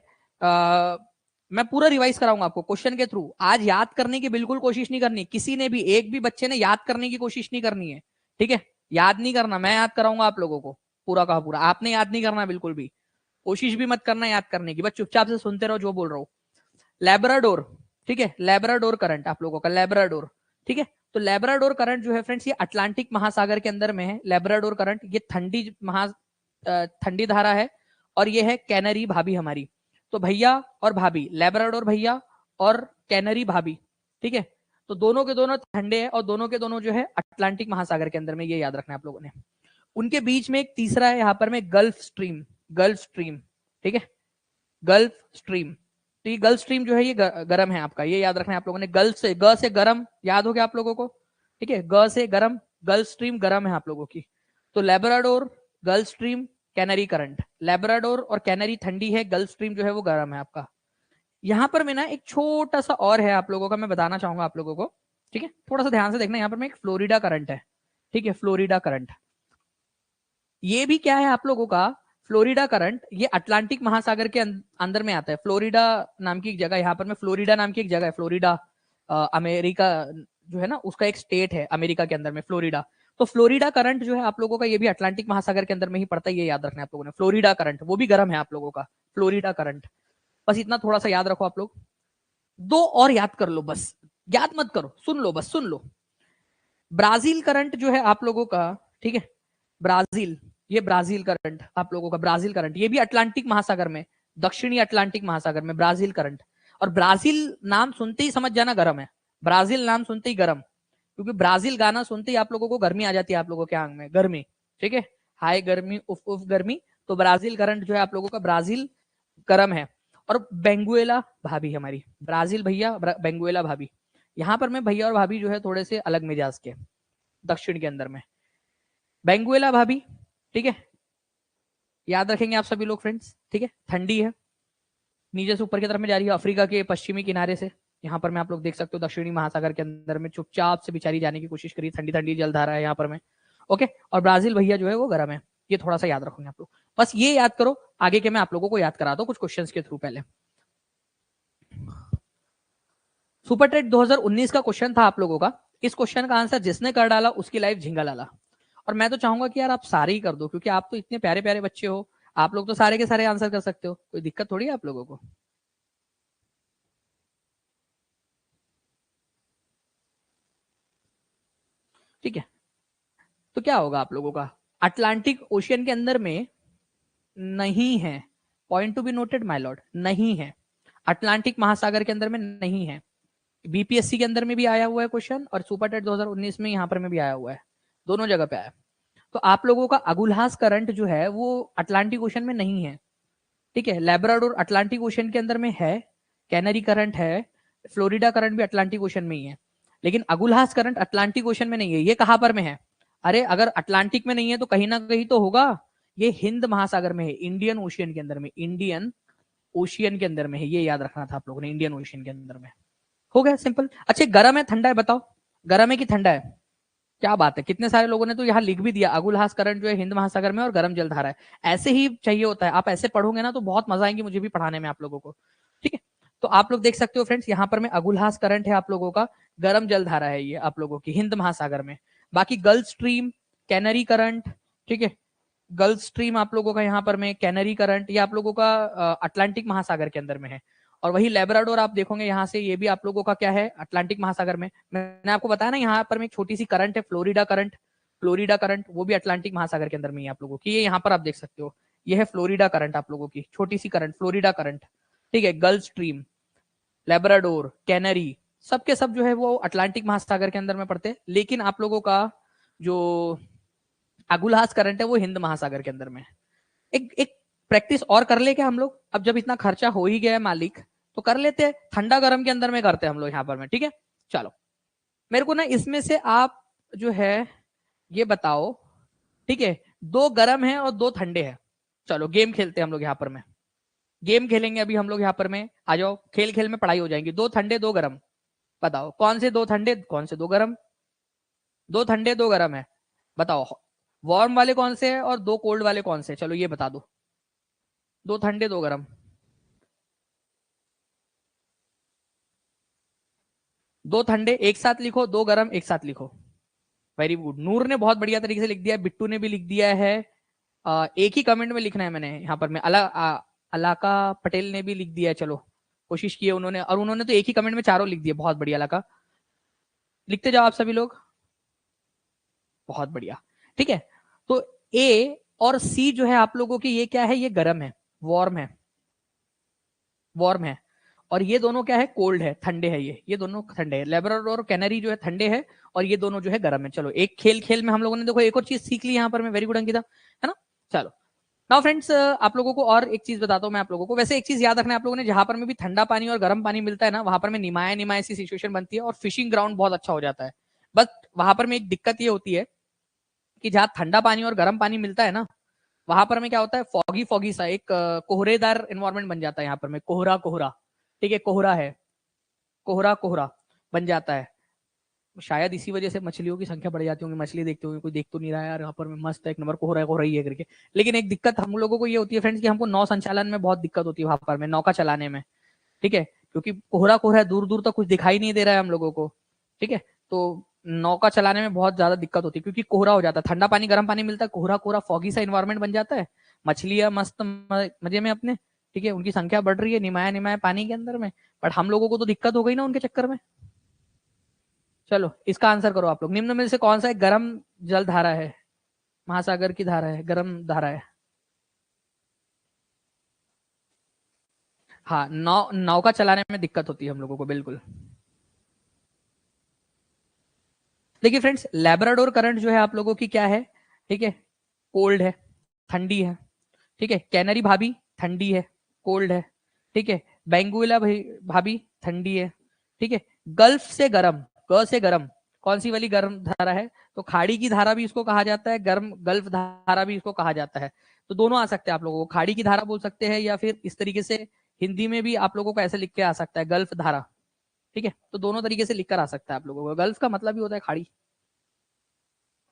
मैं पूरा रिवाइज कराऊंगा आपको क्वेश्चन के थ्रू। आज याद करने की बिल्कुल कोशिश नहीं करनी, किसी ने भी, एक भी बच्चे ने याद करने की कोशिश नहीं करनी है। ठीक है, याद नहीं करना, मैं याद कराऊंगा आप लोगों को पूरा का पूरा, आपने याद नहीं करना बिल्कुल भी, कोशिश भी मत करना याद करने की, बस चुपचाप से सुनते रहो जो बोल रहा हूँ। लेब्राडोर, ठीक है, लेब्राडोर करंट आप लोगों का, लेब्राडोर। ठीक है, तो लेब्राडोर करंट जो है फ्रेंड्स, ये अटलांटिक महासागर के अंदर में है। लेब्राडोर करंट ये ठंडी धारा है, और ये है कैनरी भाभी हमारी। तो भैया और भाभी, लेब्राडोर भैया और कैनरी भाभी, ठीक है, तो दोनों के दोनों ठंडे हैं, और दोनों के दोनों जो है अटलांटिक महासागर के अंदर में, ये याद रखना है आप लोगों ने। उनके बीच में एक तीसरा है यहाँ पर में, गल्फ स्ट्रीम, गल्फ स्ट्रीम, ठीक है, गल्फ स्ट्रीम। तो ये गल्फ स्ट्रीम जो है ये गर्म है आपका, ये याद रखना है आप लोगों ने। गल्फ से, ग से गर्म याद हो गया आप लोगों को, ठीक है, ग से गर्म, गल्फ स्ट्रीम गर्म है आप लोगों की। तो Labrador, gulf stream, canary current, Labrador और कैनरी ठंडी है, गल्फ स्ट्रीम जो है वो गर्म है आपका। यहाँ पर मैं ना एक छोटा सा और है आप लोगों का, मैं बताना चाहूंगा आप लोगों को। ठीक है, थोड़ा सा ध्यान से देखना, यहाँ पर में एक फ्लोरिडा करंट है, ठीक है, फ्लोरिडा करंट। ये भी क्या है आप लोगों का, फ्लोरिडा करंट, ये अटलांटिक महासागर के अंदर में आता है। फ्लोरिडा नाम की एक जगह, यहाँ पर में फ्लोरिडा नाम की एक जगह है, फ्लोरिडा अमेरिका जो है ना, उसका एक स्टेट है अमेरिका के अंदर में, फ्लोरिडा। तो फ्लोरिडा करंट जो है आप लोगों का, ये भी अटलांटिक महासागर के अंदर में ही पड़ता है, ये याद रखना है आप लोगों ने। फ्लोरिडा करंट वो भी गर्म है आप लोगों का, फ्लोरिडा करंट। बस इतना थोड़ा सा याद रखो आप लोग। दो और याद कर लो बस, याद मत करो, सुन लो, बस सुन लो। ब्राजील करंट जो है आप लोगों का, ठीक है, ब्राजील, ये ब्राजील करंट आप लोगों का, ब्राजील करंट, ये भी अटलांटिक महासागर में, दक्षिणी अटलांटिक महासागर में ब्राजील करंट। और ब्राजील नाम सुनते ही समझ जाना गर्म है, ब्राजील नाम सुनते ही गर्म, क्योंकि ब्राजील गाना सुनते ही आप लोगों को गर्मी आ जाती है, आप लोगों के आंग में गर्मी, ठीक है, हाय गर्मी, उफ उफ गर्मी। तो ब्राजील करंट जो है आप लोगों का, ब्राजील गर्म है। और बेंगुएला भाभी हमारी, ब्राजील भैया, बेंगुएला भाभी, यहाँ पर मैं भैया और भाभी जो है थोड़े से अलग मिजाज के, दक्षिण के अंदर में बेंगुएला भाभी, ठीक है, याद रखेंगे आप सभी लोग फ्रेंड्स, ठीक है। ठंडी है, नीचे से ऊपर की तरफ में जा रही है, अफ्रीका के पश्चिमी किनारे से, यहाँ पर मैं आप लोग देख सकते हो दक्षिणी महासागर के अंदर में चुपचाप से बेचारी जाने की कोशिश करी, ठंडी ठंडी जलधारा है यहाँ पर में, ओके। और ब्राजील भैया जो है वो गर्म है, ये थोड़ा सा याद रखोगे आप लोग, बस ये याद करो। आगे के मैं आप लोगों को याद कराता हूँ कुछ क्वेश्चन के थ्रू। पहले सुपर ट्रेड 2019 का क्वेश्चन था आप लोगों का, इस क्वेश्चन का आंसर जिसने कर डाला उसकी लाइफ झिंगा लाला। और मैं तो चाहूंगा कि यार आप सारे ही कर दो, क्योंकि आप तो इतने प्यारे प्यारे बच्चे हो, आप लोग तो सारे के सारे आंसर कर सकते हो, कोई दिक्कत थोड़ी है आप लोगों को। ठीक है, तो क्या होगा आप लोगों का, अटलांटिक ओशियन के अंदर में नहीं है, point to be noted my Lord, नहीं है, अटलांटिक महासागर के अंदर में नहीं है। बीपीएससी के अंदर में भी आया हुआ है क्वेश्चन, और सुपर टेट 2019 में यहाँ पर में भी आया हुआ है, दोनों जगह पे आया। तो आप लोगों का अगुलहास करंट जो है वो अटलांटिक ओशन में नहीं है, ठीक है। लेब्राडोर अटलांटिक ओशन के अंदर में है, कैनरी करंट है, फ्लोरिडा करंट भी अटलांटिक ओशन में ही है, लेकिन अगुलहास करंट अटलांटिक ओशन में नहीं है। ये कहां पर में है, अरे अगर अटलांटिक में नहीं है तो कहीं ना कहीं तो होगा, ये हिंद महासागर में है, इंडियन ओशियन के अंदर में, इंडियन ओशियन के अंदर में है, ये याद रखना था आप लोगों ने, इंडियन ओशियन के अंदर में। हो गया सिंपल। अच्छा गर्म है ठंडा है बताओ, गर्म है कि ठंडा है, क्या बात है, कितने सारे लोगों ने तो यहाँ लिख भी दिया, अगुलहास करंट जो है हिंद महासागर में और गर्म जलधारा है। ऐसे ही चाहिए होता है, आप ऐसे पढ़ोगे ना तो बहुत मजा आएंगे मुझे भी पढ़ाने में आप लोगों को, ठीक है। तो आप लोग देख सकते हो फ्रेंड्स, यहाँ पर में अगुलहास करंट है आप लोगों का, गर्म जलधारा है ये आप लोगों की हिंद महासागर में। बाकी गल्फ स्ट्रीम, कैनरी करंट, ठीक है, गल्फ स्ट्रीम आप लोगों का यहाँ पर में, कैनरी करंट ये आप लोगों का अटलांटिक महासागर के अंदर में है। और वही लेब्राडोर आप देखोगे यहाँ से, ये भी आप लोगों का क्या है, अटलांटिक महासागर में। मैंने आपको बताया ना यहाँ पर में एक छोटी सी करंट है, फ्लोरिडा करंट, फ्लोरिडा करंट वो भी अटलांटिक महासागर के अंदर में ही आप लोगों की, ये यहाँ पर आप देख सकते हो, ये है फ्लोरिडा करंट आप लोगों की, छोटी सी करंट फ्लोरिडा करंट, ठीक है। गल्फ स्ट्रीम, लेब्राडोर, कैनरी, सबके सब जो है वो अटलांटिक महासागर के अंदर में पड़ते हैं, लेकिन आप लोगों का जो अगुलहास करंट है वो हिंद महासागर के अंदर में। एक एक प्रैक्टिस और कर ले क्या हम लोग, अब जब इतना खर्चा हो ही गया है मालिक, तो कर लेते हैं, ठंडा गर्म के अंदर में करते हैं हम लोग यहाँ पर में, ठीक है। चलो मेरे को ना इसमें से आप जो है ये बताओ, ठीक है, दो गर्म है और दो ठंडे हैं, चलो गेम खेलते हैं हम लोग यहाँ पर में, गेम खेलेंगे अभी हम लोग यहाँ पर में, आ जाओ, खेल खेल में पढ़ाई हो जाएंगी। दो ठंडे दो गर्म, बताओ कौन से दो ठंडे कौन से दो गर्म, दो ठंडे दो गर्म है, बताओ वार्म वाले कौन से हैं और दो कोल्ड वाले कौन से, चलो ये बता दो, दो ठंडे दो गर्म, दो ठंडे एक साथ लिखो, दो गर्म एक साथ लिखो। वेरी गुड, नूर ने बहुत बढ़िया तरीके से लिख दिया है, बिट्टू ने भी लिख दिया है, एक ही कमेंट में लिखना है मैंने यहाँ पर, मैं अलाका पटेल ने भी लिख दिया है, चलो कोशिश की है उन्होंने, और उन्होंने तो एक ही कमेंट में चारों लिख दिए, बहुत बढ़िया अलाका, लिखते जाओ आप सभी लोग, बहुत बढ़िया, ठीक है। तो ए और सी जो है आप लोगों की, ये क्या है, ये गर्म है, वार्म है, वार्म है, और ये दोनों क्या है, कोल्ड है, ठंडे है, ये दोनों ठंडे है, लेब्राडोर और कैनरी जो है ठंडे है, और ये दोनों जो है गर्म है। चलो एक खेल खेल में हम लोगों ने देखो एक और चीज सीख ली यहाँ पर, मैं वेरी गुड अंकिता, है ना। चलो नाउ फ्रेंड्स, आप लोगों को और एक चीज बताता हूँ मैं आप लोगों को, वैसे एक चीज याद रखना है आप लोगों ने, जहां पर में भी ठंडा पानी और गर्म पानी मिलता है ना, वहां पर में निमाया निमाया सी सिचुएशन बनती है और फिशिंग ग्राउंड बहुत अच्छा हो जाता है। बट वहां पर में एक दिक्कत ये होती है कि जहाँ ठंडा पानी और गर्म पानी मिलता है ना, वहां पर में क्या होता है, फॉगी फॉगी सा एक कोहरेदार एनवायरमेंट बन जाता है यहाँ पर में, कोहरा कोहरा, ठीक है, कोहरा है, कोहरा कोहरा बन जाता है। शायद इसी वजह से मछलियों की संख्या बढ़ जाती होगी, मछली देखते होंगे, कोई देख तो नहीं रहा है यार यहाँ पर मस्त है, एक नंबर को रही है करके। लेकिन एक दिक्कत हम लोगों को ये होती है फ्रेंड्स कि हमको नौ संचालन में बहुत दिक्कत होती है वहां पर में, नौका चलाने में, ठीक है, क्योंकि कोहरा है, दूर दूर तक कुछ दिखाई नहीं दे रहा है हम लोगों को, ठीक है। तो नौका चलाने में बहुत ज्यादा दिक्कत होती है क्योंकि कोहरा हो जाता है, ठंडा पानी गर्म पानी मिलता है, कोहरा कोहरा फॉगी सा इन्वायरमेंट बन जाता है, मछलियां मस्त मजे में अपने, ठीक है, उनकी संख्या बढ़ रही है निमाया निमाया पानी के अंदर में, बट हम लोगों को तो दिक्कत हो गई ना उनके चक्कर में। चलो इसका आंसर करो आप लोग, निम्न में से कौन सा एक गर्म जल धारा है, महासागर की धारा है, गर्म धारा है। हाँ, नौका चलाने में दिक्कत होती है हम लोगों को, बिल्कुल। देखिए फ्रेंड्स, लैब्राडोर करंट जो है आप लोगों की क्या है, ठीक है, कोल्ड है, ठंडी है, ठीक है। कैनरी भाभी ठंडी है, कोल्ड है, ठीक है। बेंगुइला भाभी ठंडी है, ठीक है। गल्फ से गर्म, ग से गर्म, कौन सी वाली गर्म धारा है, तो खाड़ी की धारा भी इसको कहा जाता है, गर्म गल्फ धारा भी इसको कहा जाता है। तो दोनों आ सकते हैं आप लोगों को, खाड़ी की धारा बोल सकते हैं या फिर इस तरीके से हिंदी में भी आप लोगों को ऐसे लिख के आ सकता है, गल्फ धारा, ठीक है। तो दोनों तरीके से लिखकर आ सकता है आप लोगों को, गल्फ का मतलब ही होता है खाड़ी।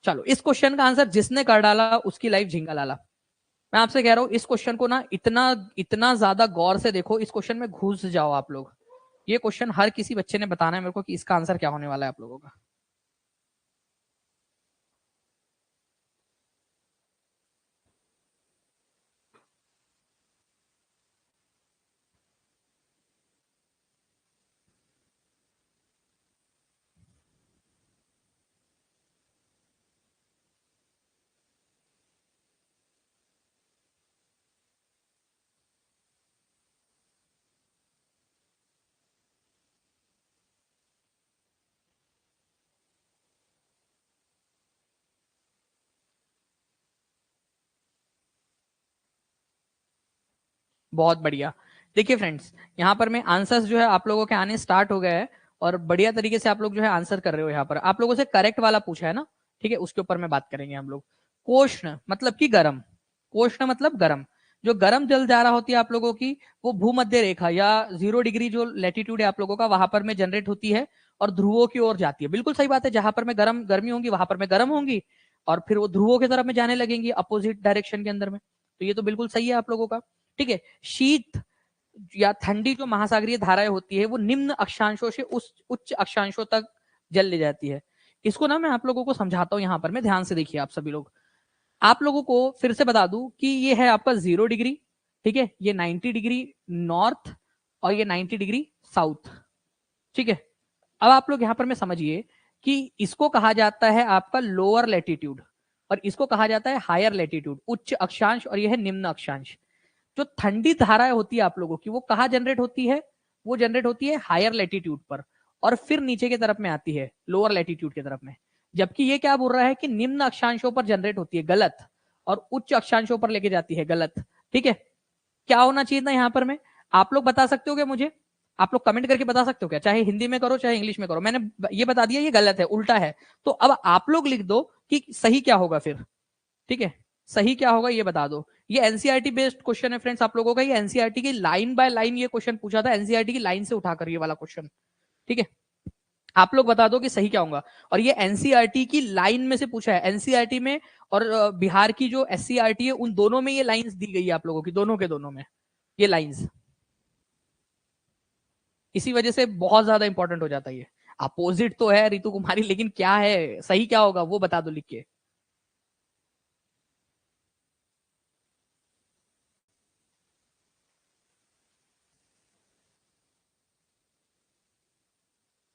चलो इस क्वेश्चन का आंसर जिसने कर डाला उसकी लाइफ झिंगा लाला। मैं आपसे कह रहा हूं इस क्वेश्चन को ना इतना इतना ज्यादा गौर से देखो, इस क्वेश्चन में घुस जाओ आप लोग। ये क्वेश्चन हर किसी बच्चे ने बताना है मेरे को कि इसका आंसर क्या होने वाला है आप लोगों का। बहुत बढ़िया। देखिए फ्रेंड्स, यहाँ पर मैं आंसर्स जो है आप लोगों के आने स्टार्ट हो गए हैं और बढ़िया तरीके से आप लोग जो है आंसर कर रहे हो। यहाँ पर आप लोगों से करेक्ट वाला पूछा है ना, ठीक है, उसके ऊपर में बात करेंगे हम लोग। कोष्ण मतलब कि गर्म, कोष्ण मतलब गर्म, जो गर्म जल धारा होती है आप लोगों की, वो भूमध्य रेखा या 0 डिग्री जो लेटीट्यूड है आप लोगों का, वहां पर में जनरेट होती है और ध्रुवों की ओर जाती है। बिल्कुल सही बात है, जहां पर में गर्मी होंगी वहां पर में गर्म होंगी और फिर वो ध्रुवों की तरफ में जाने लगेंगी अपोजिट डायरेक्शन के अंदर में। तो ये तो बिल्कुल सही है आप लोगों का, ठीक है। शीत या ठंडी जो महासागरीय धाराएं होती है वो निम्न अक्षांशों से उस उच्च अक्षांशों तक जल ले जाती है। इसको ना मैं आप लोगों को समझाता हूं, यहाँ पर मैं ध्यान से देखिए आप सभी लोग। आप लोगों को फिर से बता दूं कि ये है आपका 0 डिग्री, ठीक है, ये 90 डिग्री नॉर्थ और ये 90 डिग्री साउथ, ठीक है। अब आप लोग यहाँ पर में समझिए कि इसको कहा जाता है आपका लोअर लेटीट्यूड और इसको कहा जाता है हायर लेटीट्यूड, उच्च अक्षांश, और यह है निम्न अक्षांश। जो ठंडी धाराएं होती है आप लोगों की वो कहाँ जनरेट होती है, वो जनरेट होती है हायर लेटीट्यूड पर और फिर नीचे की तरफ में आती है लोअर लेटीट्यूड की तरफ में। जबकि ये क्या बोल रहा है कि निम्न अक्षांशों पर जनरेट होती है, गलत, और उच्च अक्षांशों पर लेके जाती है, गलत, ठीक है। क्या होना चाहिए था यहाँ पर में, आप लोग बता सकते हो क्या मुझे, आप लोग कमेंट करके बता सकते हो क्या, चाहे हिंदी में करो चाहे इंग्लिश में करो। मैंने ये बता दिया ये गलत है, उल्टा है, तो अब आप लोग लिख दो कि सही क्या होगा फिर, ठीक है, सही क्या होगा ये बता दो। ये एनसीईआरटी बेस्ड क्वेश्चन है फ्रेंड्स आप लोगों का, ये एनसीईआरटी की लाइन बाय लाइन ये क्वेश्चन पूछा था, एनसीईआरटी की लाइन से उठाकर ये वाला क्वेश्चन, ठीक है। आप लोग बता दो कि सही क्या होगा, और ये एनसीईआरटी की लाइन में से पूछा है, एनसीईआरटी में और बिहार की जो एससीईआरटी है उन दोनों में ये लाइंस दी गई है आप लोगों की, दोनों के दोनों में ये लाइंस, इसी वजह से बहुत ज्यादा इंपॉर्टेंट हो जाता है ये। अपोजिट तो है रितु कुमारी, लेकिन क्या है सही क्या होगा वो बता दो लिख के।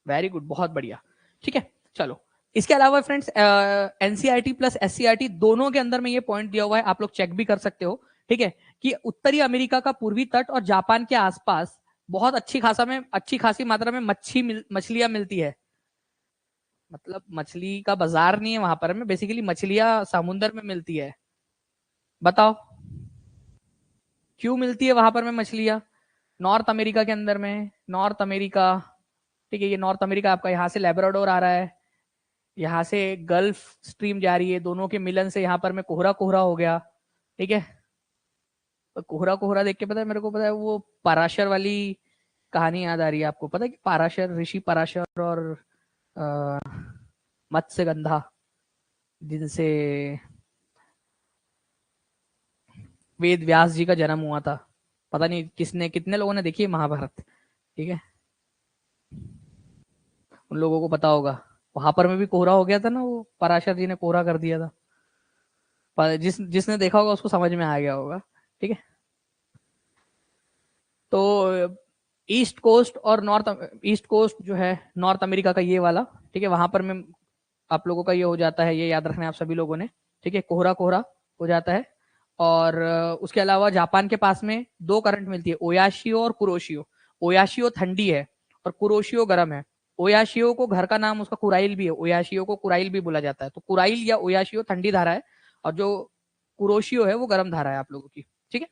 वेरी गुड, बहुत बढ़िया, ठीक है। चलो इसके अलावा फ्रेंड्स एनसीईआरटी प्लस एससीईआरटी दोनों के अंदर में ये पॉइंट दिया हुआ है, आप लोग चेक भी कर सकते हो, ठीक है, कि उत्तरी अमेरिका का पूर्वी तट और जापान के आसपास बहुत अच्छी खासी मात्रा में मछलियां मिलती है। मतलब मछली का बाजार नहीं है वहां पर में, बेसिकली मछलियां समुद्र में मिलती है। बताओ क्यों मिलती है वहां पर में मछलियां, नॉर्थ अमेरिका के अंदर में, नॉर्थ अमेरिका, ठीक है, ये नॉर्थ अमेरिका आपका, यहाँ से लेब्राडोर आ रहा है, यहाँ से गल्फ स्ट्रीम जा रही है, दोनों के मिलन से यहाँ पर में कोहरा कोहरा हो गया, ठीक है। तो कोहरा कोहरा देख के पता है मेरे को, पता है वो पराशर वाली कहानी याद आ रही है आपको, पता है कि पराशर, ऋषि पराशर और मत्स्यगंधा, जिनसे वेद व्यास जी का जन्म हुआ था। पता नहीं किसने, कितने लोगों ने देखी है महाभारत, ठीक है, उन लोगों को पता होगा। वहां पर में भी कोहरा हो गया था ना, वो पराशर जी ने कोहरा कर दिया था। पर जिसने देखा होगा उसको समझ में आ गया होगा, ठीक है। तो ईस्ट कोस्ट और नॉर्थ, ईस्ट कोस्ट जो है नॉर्थ अमेरिका का ये वाला, ठीक है, वहां पर में आप लोगों का ये हो जाता है, ये याद रखना है आप सभी लोगों ने, ठीक है, कोहरा कोहरा हो जाता है। और उसके अलावा जापान के पास में दो करंट मिलती है, ओयाशियो और कुरोशियो। ओयाशियो ठंडी है और कुरोशियो गर्म है। ओयाशियो को घर का नाम उसका कुराइल भी है, ओयाशियो को कुराइल भी बोला जाता है। तो कुराइल या ओयाशियो ठंडी धारा है, और जो कुरोशियो है वो गर्म धारा है आप लोगों की, ठीक है।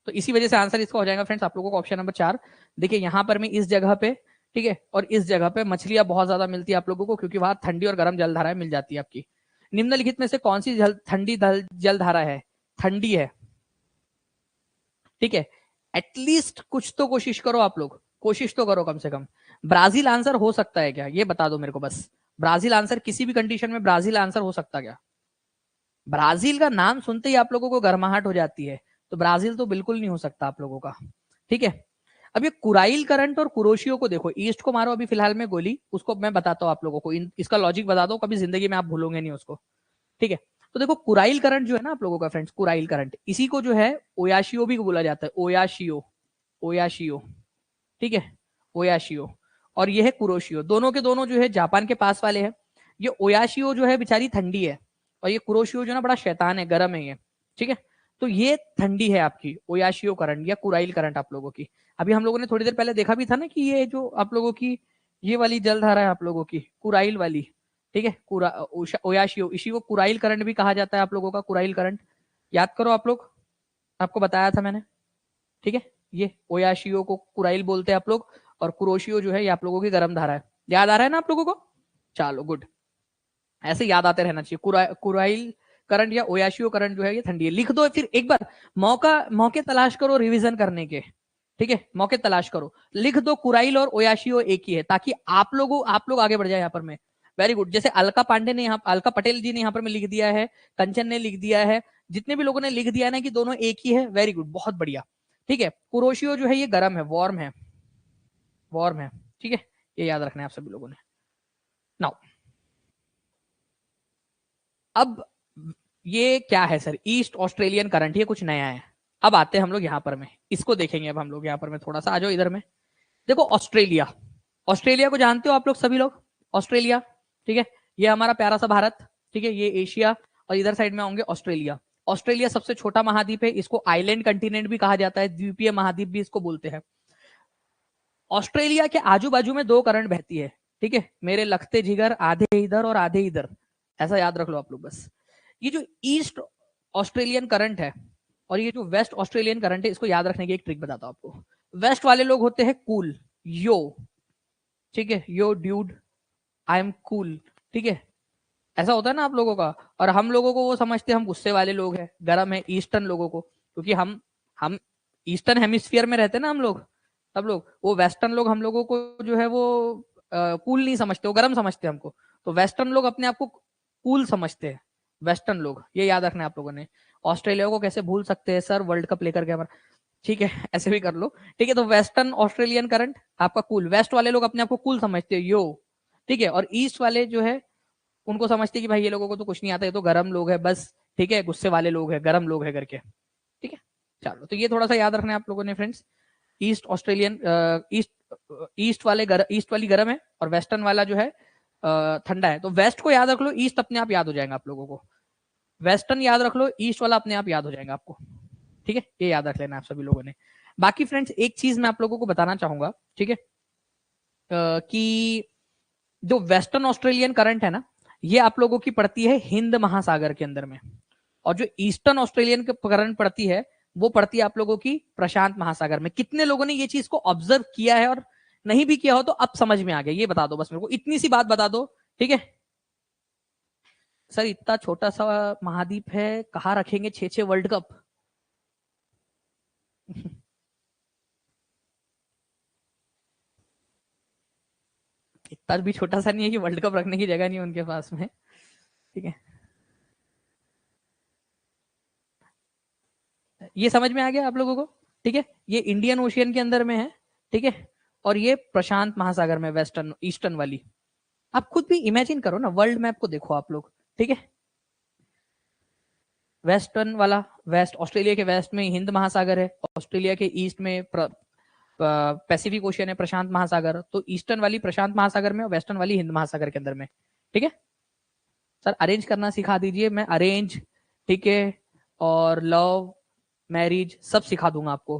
तो इसी वजह से आंसर इसका हो जाएगा फ्रेंड्स आप लोगों को ऑप्शन नंबर 4। देखिए यहाँ पर मैं इस जगह पे, ठीक है, और इस जगह पे मछलियां बहुत ज्यादा मिलती है आप लोगों को, क्योंकि वहां ठंडी और गर्म जलधाराएं मिल जाती है आपकी। निम्नलिखित में से कौन सी ठंडी जलधारा है? ठंडी है, ठीक है। एटलीस्ट कुछ तो कोशिश करो आप लोग, कोशिश तो करो कम से कम। ब्राजील आंसर हो सकता है क्या, ये बता दो मेरे को बस। ब्राजील आंसर किसी भी कंडीशन में ब्राजील आंसर हो सकता क्या? ब्राजील का नाम सुनते ही आप लोगों को गर्माहट हो जाती है, तो ब्राजील तो बिल्कुल नहीं हो सकता आप लोगों का, ठीक है। अब ये कुराइल करंट और कुरोशियो को देखो, ईस्ट को मारो अभी फिलहाल में गोली, उसको मैं बताता हूँ आप लोगों को, इसका लॉजिक बता दो, कभी जिंदगी में आप भूलोगे नहीं उसको, ठीक है। तो देखो कुराइल करंट जो है ना आप लोगों का फ्रेंड्स, कुराइल करंट, इसी को जो है ओयाशियो भी बोला जाता है, ओयाशियो, ओयाशियो, ठीक है, ओयाशियो। और ये है कुरोशियो, दोनों के दोनों जो है जापान के पास वाले हैं। ये ओयाशियो जो है बेचारी ठंडी है, और ये कुरोशियो जो ना बड़ा शैतान है, गर्म है ये, ठीक है। तो ये ठंडी है आपकी ओयाशियो करंट या कुराइल करंट आप लोगों की। अभी हम लोगों ने थोड़ी देर पहले देखा भी था ना कि ये जो आप लोगों की ये वाली जलधारा है आप लोगों की कुराइल वाली, ठीक है, ओयाशियो, इसी को कुराइल करंट भी कहा जाता है आप लोगों का, कुराइल करंट। याद करो आप लोग, आपको बताया था मैंने, ठीक है। ये ओयाशियो को कुराइल बोलते हैं आप लोग, और कुरोशियो जो है ये आप लोगों की गर्म धारा है। याद आ रहा है ना आप लोगों को? चलो गुड, ऐसे याद आते रहना चाहिए। कुराइल करंट या ओयाशियो करंट जो है ये ठंडी है। लिख दो फिर एक बार, मौके तलाश करो रिवीजन करने के, ठीक है, मौके तलाश करो, लिख दो कुराइल और ओयाशियो एक ही है, ताकि आप लोग आगे बढ़ जाए यहाँ पर में। वेरी गुड, जैसे अलका पांडे ने यहाँ, अलका पटेल जी ने यहाँ पर में लिख दिया है, कंचन ने लिख दिया है, जितने भी लोगों ने लिख दिया है ना कि दोनों एक ही है, वेरी गुड, बहुत बढ़िया, ठीक है। कुरोशियो जो है ये गर्म है, वार्म है, वार्म है, ठीक है, ये याद रखना है आप सभी लोगों ने। नाउ अब ये क्या है सर, ईस्ट ऑस्ट्रेलियन करंट, ये कुछ नया है। अब आते हैं हम लोग यहाँ पर में, इसको देखेंगे अब हम लोग यहाँ पर में, थोड़ा सा आ जाओ इधर में। देखो ऑस्ट्रेलिया, ऑस्ट्रेलिया को जानते हो आप लोग सभी लोग, ऑस्ट्रेलिया, ठीक है, ये हमारा प्यारा सा भारत, ठीक है, ये एशिया, और इधर साइड में होंगे ऑस्ट्रेलिया। ऑस्ट्रेलिया सबसे छोटा महाद्वीप है, इसको आइलैंड कंटिनेंट भी कहा जाता है, द्वीपीय महाद्वीप भी इसको बोलते हैं। ऑस्ट्रेलिया के आजू बाजू में दो करंट बहती है, ठीक है, मेरे लगते जिगर, आधे इधर और आधे इधर, ऐसा याद रख लो आप लोग बस। ये जो ईस्ट ऑस्ट्रेलियन करंट है और ये जो वेस्ट ऑस्ट्रेलियन करंट है, इसको याद रखने की एक ट्रिक बताता हूं आपको। वेस्ट वाले लोग होते हैं कूल, यो, ठीक है, यो ड्यूड, आई एम कूल, ठीक है, ऐसा होता है ना आप लोगों का। और हम लोगों को वो समझते हैं हम गुस्से वाले लोग हैं, गर्म है ईस्टर्न लोगों को, क्योंकि हम ईस्टर्न हेमिस्फीयर में रहते हैं ना हम लोग, सब लोग। वो वेस्टर्न लोग हम लोगों को जो है वो कूल नहीं समझते, वो गर्म समझते हैं हमको। तो वेस्टर्न लोग अपने आप को कूल समझते हैं, वेस्टर्न लोग, ये याद रखना है आप लोगों ने। ऑस्ट्रेलिया को कैसे भूल सकते हैं सर, वर्ल्ड कप लेकर के हमारा, ठीक है, ऐसे भी कर लो, ठीक है। तो वेस्टर्न ऑस्ट्रेलियन करंट आपका कूल, वेस्ट वाले लोग अपने आप को कूल समझते हैं, यो, ठीक है। और ईस्ट वाले जो है उनको समझते हैं कि भाई ये लोगों को तो कुछ नहीं आता, ये तो गर्म लोग है बस, ठीक है, गुस्से वाले लोग है, गर्म लोग है करके, ठीक है। चलो तो ये थोड़ा सा याद रखना है आप लोगों ने फ्रेंड्स। ईस्ट ऑस्ट्रेलियन, ईस्ट वाली गर्म है और वेस्टर्न वाला जो है ठंडा है। तो वेस्ट को याद रख लो, ईस्ट अपने आप याद हो जाएगा आप लोगों को। वेस्टर्न याद रख लो, ईस्ट वाला अपने आप याद हो जाएगा आपको, ठीक है, ये याद रख लेना आप सभी लोगों ने। बाकी फ्रेंड्स एक चीज मैं आप लोगों को बताना चाहूंगा, ठीक है, कि जो वेस्टर्न ऑस्ट्रेलियन करंट है ना, ये आप लोगों की पड़ती है हिंद महासागर के अंदर में, और जो ईस्टर्न ऑस्ट्रेलियन करंट पड़ती है वो पड़ती है आप लोगों की प्रशांत महासागर में। कितने लोगों ने ये चीज को ऑब्जर्व किया है, और नहीं भी किया हो तो अब समझ में आ गया, ये बता दो बस मेरे को, इतनी सी बात बता दो, ठीक है। सर इतना छोटा सा महाद्वीप है, कहाँ रखेंगे 6-6 वर्ल्ड कप? पास भी छोटा सा नहीं है कि वर्ल्ड कप रखने की जगह नहीं है उनके पास में। ठीक है, ये समझ में आ गया आप लोगों को? ठीक है, ये इंडियन ओशियन के अंदर में है। ठीक है, और ये प्रशांत महासागर में, वेस्टर्न ईस्टर्न वाली। आप खुद भी इमेजिन करो ना, वर्ल्ड मैप को देखो आप लोग। ठीक है, वेस्टर्न वाला, वेस्ट ऑस्ट्रेलिया के वेस्ट में हिंद महासागर है, ऑस्ट्रेलिया के ईस्ट में पैसिफिक ओशियन है, प्रशांत महासागर। तो ईस्टर्न वाली प्रशांत महासागर में और वेस्टर्न वाली हिंद महासागर के अंदर में। ठीक है सर, अरेंज करना सिखा दीजिए, मैं अरेंज, ठीक है, और लव, मैरिज सब सिखा दूंगा आपको।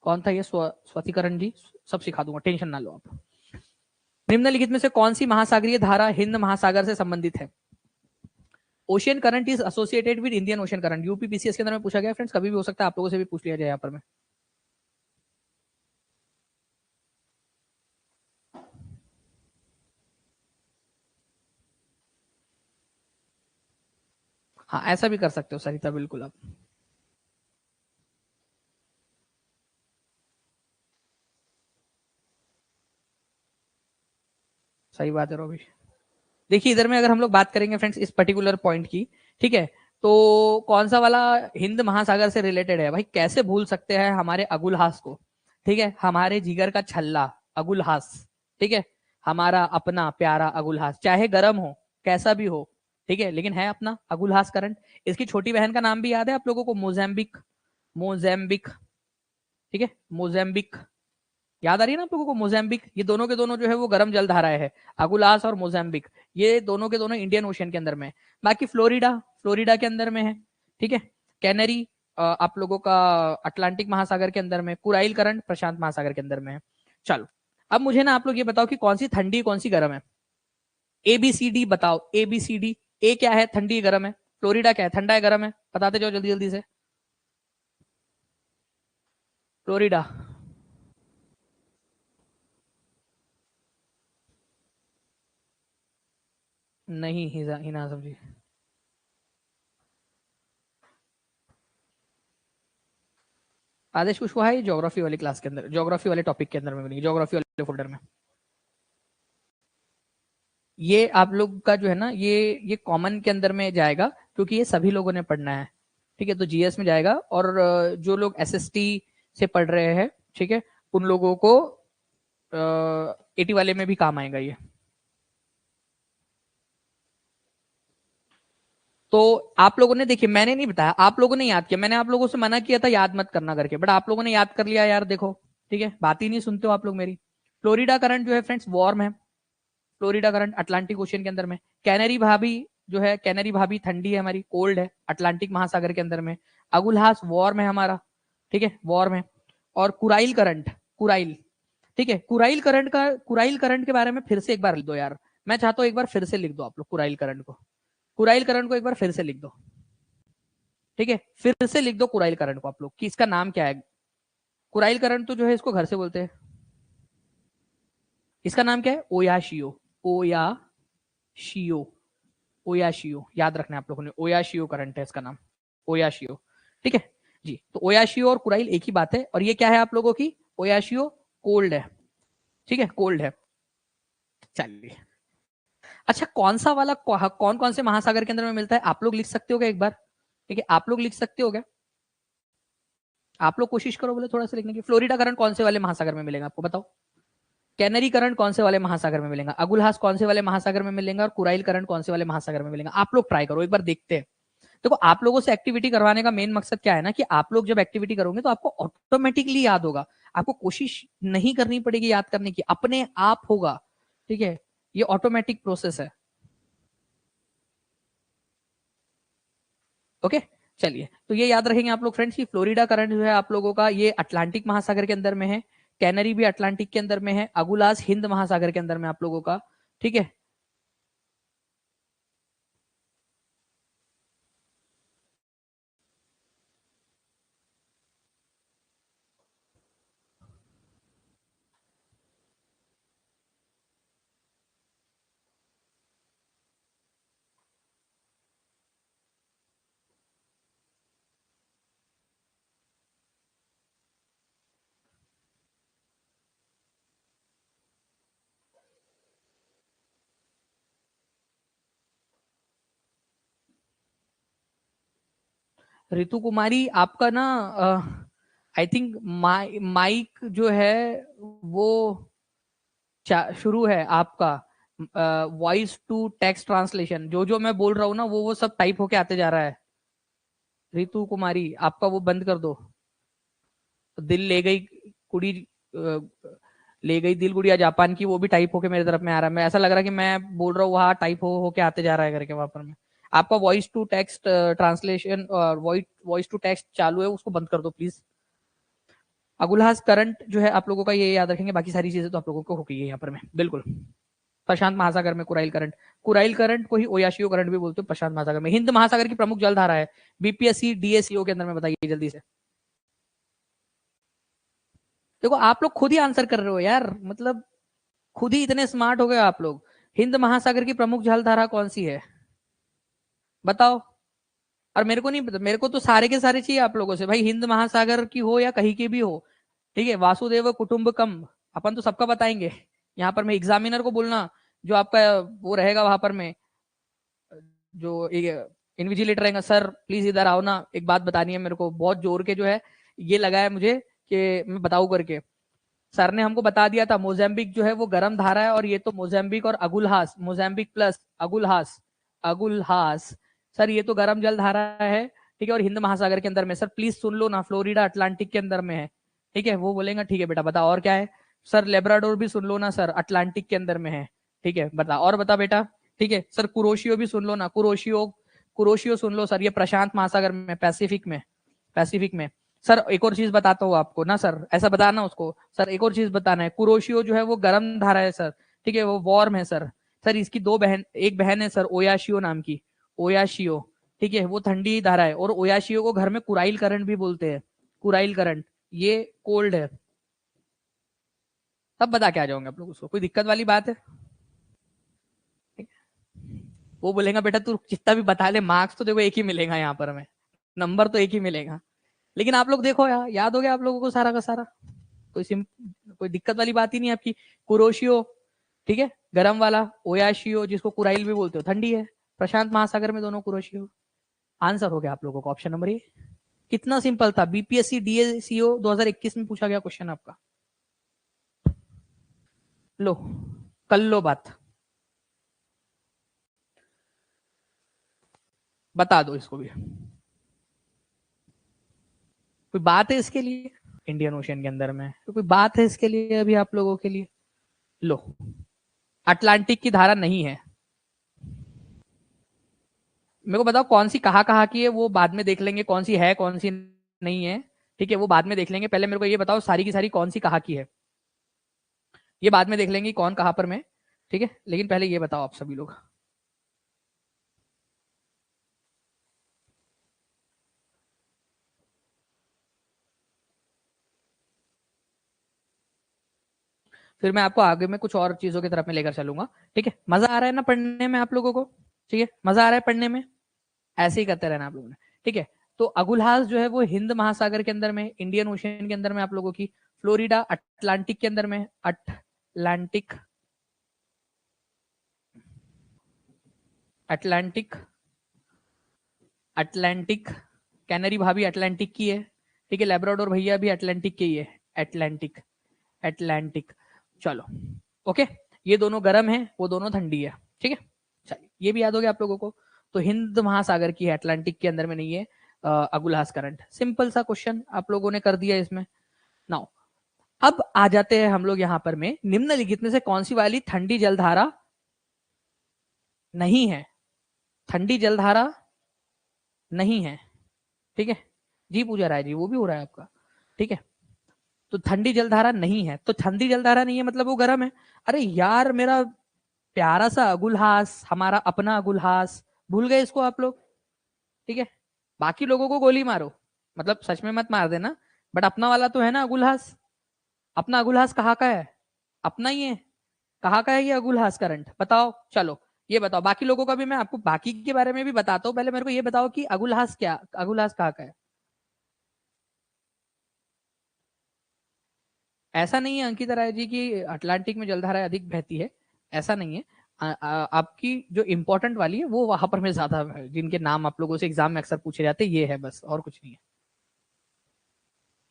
कौन था ये स्वतिकरण जी? सब सिखा दूंगा, टेंशन ना लो आप। निम्नलिखित में से कौन सी महासागरीय धारा हिंद महासागर से संबंधित है? Ocean current is associated with Indian ocean current. UPPCS के अंदर में पूछा गया फ्रेंड्स, कभी भी हो सकता है, आप लोगों से भी पूछ लिया जाए यहाँ पर में। हाँ, ऐसा भी कर सकते हो सरिता, बिल्कुल आप। सही बात है रोबी। देखिए इधर में अगर हम लोग बात करेंगे फ्रेंड्स इस पर्टिकुलर पॉइंट की, ठीक है, तो कौन सा वाला हिंद महासागर से रिलेटेड है भाई? कैसे भूल सकते हैं हमारे अगुलहास को? ठीक है, हमारे जिगर का छल्ला अगुलहास। ठीक है, हमारा अपना प्यारा अगुलहास, चाहे गर्म हो कैसा भी हो, ठीक है, लेकिन है अपना अगुलहास करंट। इसकी छोटी बहन का नाम भी याद है आप लोगों को? मोजेम्बिक। मोजेम्बिक, ठीक है, मोजेम्बिक। याद आ रही है ना आप लोगों को? मोजेम्बिक, ये दोनों के दोनों जो है वो गर्म जल धाराएं है, अगुलास और मोजेम्बिक। ये दोनों के दोनों इंडियन ओशियन के अंदर में है। बाकी फ्लोरिडा, फ्लोरिडा के अंदर में है। ठीक है, कैनरी आप लोगों का अटलांटिक महासागर के अंदर में, कुराइल करंट प्रशांत महासागर के अंदर में है। चलो, अब मुझे ना आप लोग ये बताओ कि कौन सी ठंडी कौन सी गर्म है? ए बी सी डी बताओ, ए बी सी डी। ए क्या है? ठंडी गर्म है। फ्लोरिडा क्या है? ठंडा है गर्म है? बताते जाओ जल्दी जल्दी से। फ्लोरिडा। नहीं, हिना समझी। आदेश कुशवाहा है ज्योग्राफी वाली क्लास के अंदर, ज्योग्राफी वाले टॉपिक के अंदर में बनी, ज्योग्राफी वाले फोल्डर में। ये आप लोग का जो है ना, ये कॉमन के अंदर में जाएगा, क्योंकि ये सभी लोगों ने पढ़ना है। ठीक है, तो जीएस में जाएगा, और जो लोग एसएसटी से पढ़ रहे हैं, ठीक है, उन लोगों को एटी वाले में भी काम आएगा ये। तो आप लोगों ने, देखिए मैंने नहीं बताया, आप लोगों ने याद किया, मैंने आप लोगों से मना किया था याद मत करना करके, बट आप लोगों ने याद कर लिया यार, देखो। ठीक है, बात ही नहीं सुनते हो आप लोग मेरी। फ्लोरिडा करंट जो है फ्रेंड्स वार्म है। फ्लोरिडा करंट अटलांटिक ओशियन के अंदर में। कैनरी भाभी जो है, कैनरी भाभी ठंडी है हमारी, कोल्ड है, अटलांटिक महासागर के अंदर में। अगुलहास वार्म है हमारा, ठीक है, वार्म है। और कुराइल करंट, कुराइल, ठीक है, कुराइल करंट का, कुराइल करंट के बारे में फिर से एक बार लिख दो यार। मैं चाहता हूं एक बार फिर से लिख दो आप लोग कुराइल करंट को। कुराइल करंट को एक बार फिर से लिख दो। ठीक है, फिर से लिख दो कुराइल करंट को आप लोग, कि इसका नाम क्या है। कुराइल करंट तो जो है इसको घर से बोलते हैं। इसका नाम क्या है? ओयाशियो। ओयाशियो। ओयाशियो याद रखना है आप लोगों ने, ओयाशियो करंट है इसका नाम, ओयाशियो। ठीक है जी, तो ओयाशियो और कुराइल एक ही बात है। और ये क्या है आप लोगों की? ओयाशियो कोल्ड है, ठीक है, कोल्ड है। चलिए, अच्छा, कौन सा वाला कौन कौन से महासागर के अंदर में मिलता है? आप लोग लिख सकते हो क्या एक बार? ठीक है, आप लोग लिख सकते हो क्या? आप लोग कोशिश करो बोले थोड़ा सा लिखने की। फ्लोरिडा करंट कौन से वाले महासागर में मिलेगा आपको बताओ? कैनरी करंट कौन से वाले महासागर में मिलेगा? अगुलहास कौन से वाले महासागर में मिलेगा? और कुराइल करंट कौन से वाले महासागर में मिलेगा? आप लोग ट्राई करो एक बार, देखते हैं। देखो, आप लोगों से एक्टिविटी करवाने का मेन मकसद क्या है ना, कि आप लोग जब एक्टिविटी करोगे तो आपको ऑटोमेटिकली याद होगा। आपको कोशिश नहीं करनी पड़ेगी याद करने की, अपने आप होगा। ठीक है, ये ऑटोमेटिक प्रोसेस है। ओके, चलिए, तो ये याद रखेंगे आप लोग फ्रेंड्स, कि फ्लोरिडा करंट जो है आप लोगों का ये अटलांटिक महासागर के अंदर में है। कैनरी भी अटलांटिक के अंदर में है। अगुलास हिंद महासागर के अंदर में आप लोगों का। ठीक है, ऋतु कुमारी आपका ना आई थिंक माइक जो है वो शुरू है आपका वॉइस टू टेक्स्ट ट्रांसलेशन, जो जो मैं बोल रहा हूँ ना वो सब टाइप होके आते जा रहा है। ऋतु कुमारी आपका वो बंद कर दो। दिल ले गई कुड़ी ले गई दिल गुड़िया जापान की, वो भी टाइप होके मेरे तरफ में आ रहा है। मैं ऐसा लग रहा है कि मैं बोल रहा हूँ वहां टाइप होके आते जा रहा है करके वहां पर में। आपका वॉइस टू टेक्स्ट ट्रांसलेशन और वॉइस टू टेक्स्ट चालू है, उसको बंद कर दो प्लीज। अगुलहास करंट जो है आप लोगों का ये याद रखेंगे, बाकी सारी चीजें तो आप लोगों को हो गई है यहाँ पर में बिल्कुल। प्रशांत महासागर में कुराइल करंट को ही ओयाशियो करंट भी बोलते हो प्रशांत महासागर में। हिंद महासागर की प्रमुख जलधारा है बीपीएससी डीएससीओ के अंदर में, बताइए जल्दी से। देखो आप लोग खुद ही आंसर कर रहे हो यार, मतलब खुद ही इतने स्मार्ट हो गए आप लोग। हिंद महासागर की प्रमुख जलधारा कौन सी है बताओ। और मेरे को नहीं पता, मेरे को तो सारे के सारे चाहिए आप लोगों से भाई, हिंद महासागर की हो या कहीं की भी हो। ठीक है, वासुदेव कुटुंबकम अपन तो सबका बताएंगे। यहाँ पर मैं एग्जामिनर को बोलना, जो आपका वो रहेगा वहां पर में, जो इन्विजिलेटर रहेगा, सर प्लीज इधर आओ ना, एक बात बतानी है मेरे को, बहुत जोर के जो है ये लगा है मुझे कि मैं बताऊं करके। सर ने हमको बता दिया था मोजाम्बिक जो है वो गर्म धारा है, और ये तो मोजाम्बिक और Agulhas, Mozambique plus Agulhas, Agulhas sir ये तो गर्म जल धारा है। ठीक है, और हिंद महासागर के अंदर में, सर प्लीज सुन लो ना, फ्लोरिडा अटलांटिक के अंदर में है। ठीक है, वो बोलेगा ठीक है बेटा बता और क्या है। सर लेब्राडोर भी सुन लो ना सर, अटलांटिक के अंदर में है। ठीक है बता और बता बेटा। ठीक है सर, कुरोशियो भी सुन लो ना, कुरोशियो, कुरोशियो सुन लो सर, ये प्रशांत महासागर में, पैसिफिक में, पैसिफिक में। सर एक और चीज बताता हूँ आपको ना सर, ऐसा बताना उसको, सर एक और चीज बताना है, कुरोशियो जो है वो गर्म धारा है सर। ठीक है, वो वार्म है सर। सर इसकी दो बहन, एक बहन है सर ओयाशियो नाम की, ओयाशियो। ठीक है, वो ठंडी धारा है, और ओयाशियो को घर में कुराइल करंट भी बोलते हैं, कुराइल करंट, ये कोल्ड है। तब बता के आ जाओगे आप लोग उसको, कोई दिक्कत वाली बात है? वो बोलेगा बेटा तू जितना भी बता ले, मार्क्स तो देखो एक ही मिलेगा यहाँ पर हमें, नंबर तो एक ही मिलेगा। लेकिन आप लोग देखो यार, याद हो गया आप लोगों को सारा का सारा, कोई कोई दिक्कत वाली बात ही नहीं आपकी। कुरोशियो, ठीक है गरम वाला, ओयाशियो जिसको कुराइल भी बोलते हो ठंडी है, प्रशांत महासागर में दोनों कुरोशियो। आंसर हो गया आप लोगों को ऑप्शन नंबर ए। कितना सिंपल था, बीपीएससी डीएसीओ 2021 में पूछा गया क्वेश्चन आपका। लो कल लो बात, बता दो इसको भी, कोई बात है इसके लिए? इंडियन ओशियन के अंदर में तो कोई बात है इसके लिए अभी आप लोगों के लिए? लो, अटलांटिक की धारा नहीं है। मेरे को बताओ कौन सी कहाँ की है, वो बाद में देख लेंगे, कौन सी है कौन सी नहीं है। ठीक है, वो बाद में देख लेंगे, पहले मेरे को ये बताओ सारी की सारी कौन सी कहाँ की है, ये बाद में देख लेंगे कौन कहाँ पर में। ठीक है, लेकिन पहले ये बताओ आप सभी लोग। फिर मैं आपको आगे में कुछ और चीजों की तरफ में लेकर चलूंगा। ठीक है, मजा आ रहा है ना पढ़ने में आप लोगों को? ठीक है, मजा आ रहा है पढ़ने में, ऐसे ही करते रहना आप लोगों ने। ठीक है, तो अगुलहास जो है वो हिंद महासागर के अंदर में, इंडियन ओशियन के अंदर में आप लोगों की, फ्लोरिडा अटलांटिक के अंदर में, अटलांटिक, अटलांटिक, अटलांटिक, कैनरी भाभी अटलांटिक की है। ठीक है, लेब्राडोर भैया भी अटलांटिक के ही है, अटलांटिक, अटलांटिक। चलो ओके, ये दोनों गर्म है, वो दोनों ठंडी है। ठीक है, चलिए ये भी याद हो गया आप लोगों को। तो हिंद महासागर की है, अटलांटिक के अंदर में नहीं है। अगुलहास करंट, सिंपल सा क्वेश्चन आप लोगों ने कर दिया इसमें। नाउ अब आ जाते हैं हम लोग यहाँ पर में, निम्नलिखित में से कौन सी वाली ठंडी जलधारा नहीं है, ठंडी जलधारा नहीं है। ठीक है जी, पूजा राय जी वो भी हो रहा है आपका। ठीक है, तो ठंडी जलधारा नहीं है, तो ठंडी जलधारा नहीं है मतलब वो गर्म है। अरे यार मेरा प्यारा सा अगुलहास, हमारा अपना अगुलहास, भूल गए इसको आप लोग? ठीक है, बाकी लोगों को गोली मारो, मतलब सच में मत मार देना, बट अपना वाला तो है ना अगुलहास। अपना अगुलहास कहाँ का है? अपना ही है। कहाँ का है ये अगुलहास करंट बताओ। चलो ये बताओ, बाकी लोगों का भी मैं आपको बाकी के बारे में भी बताता हूँ, पहले मेरे को ये बताओ कि अगुलहास क्या, अगुलहास कहाँ का है? ऐसा नहीं है अंकिता राय जी की अटलांटिक में जलधारा अधिक बहती है, ऐसा नहीं है। आपकी जो इंपॉर्टेंट वाली है वो वहां पर में ज्यादा है, जिनके नाम आप लोगों से एग्जाम में अक्सर पूछे जाते हैं, ये है बस, और कुछ नहीं है।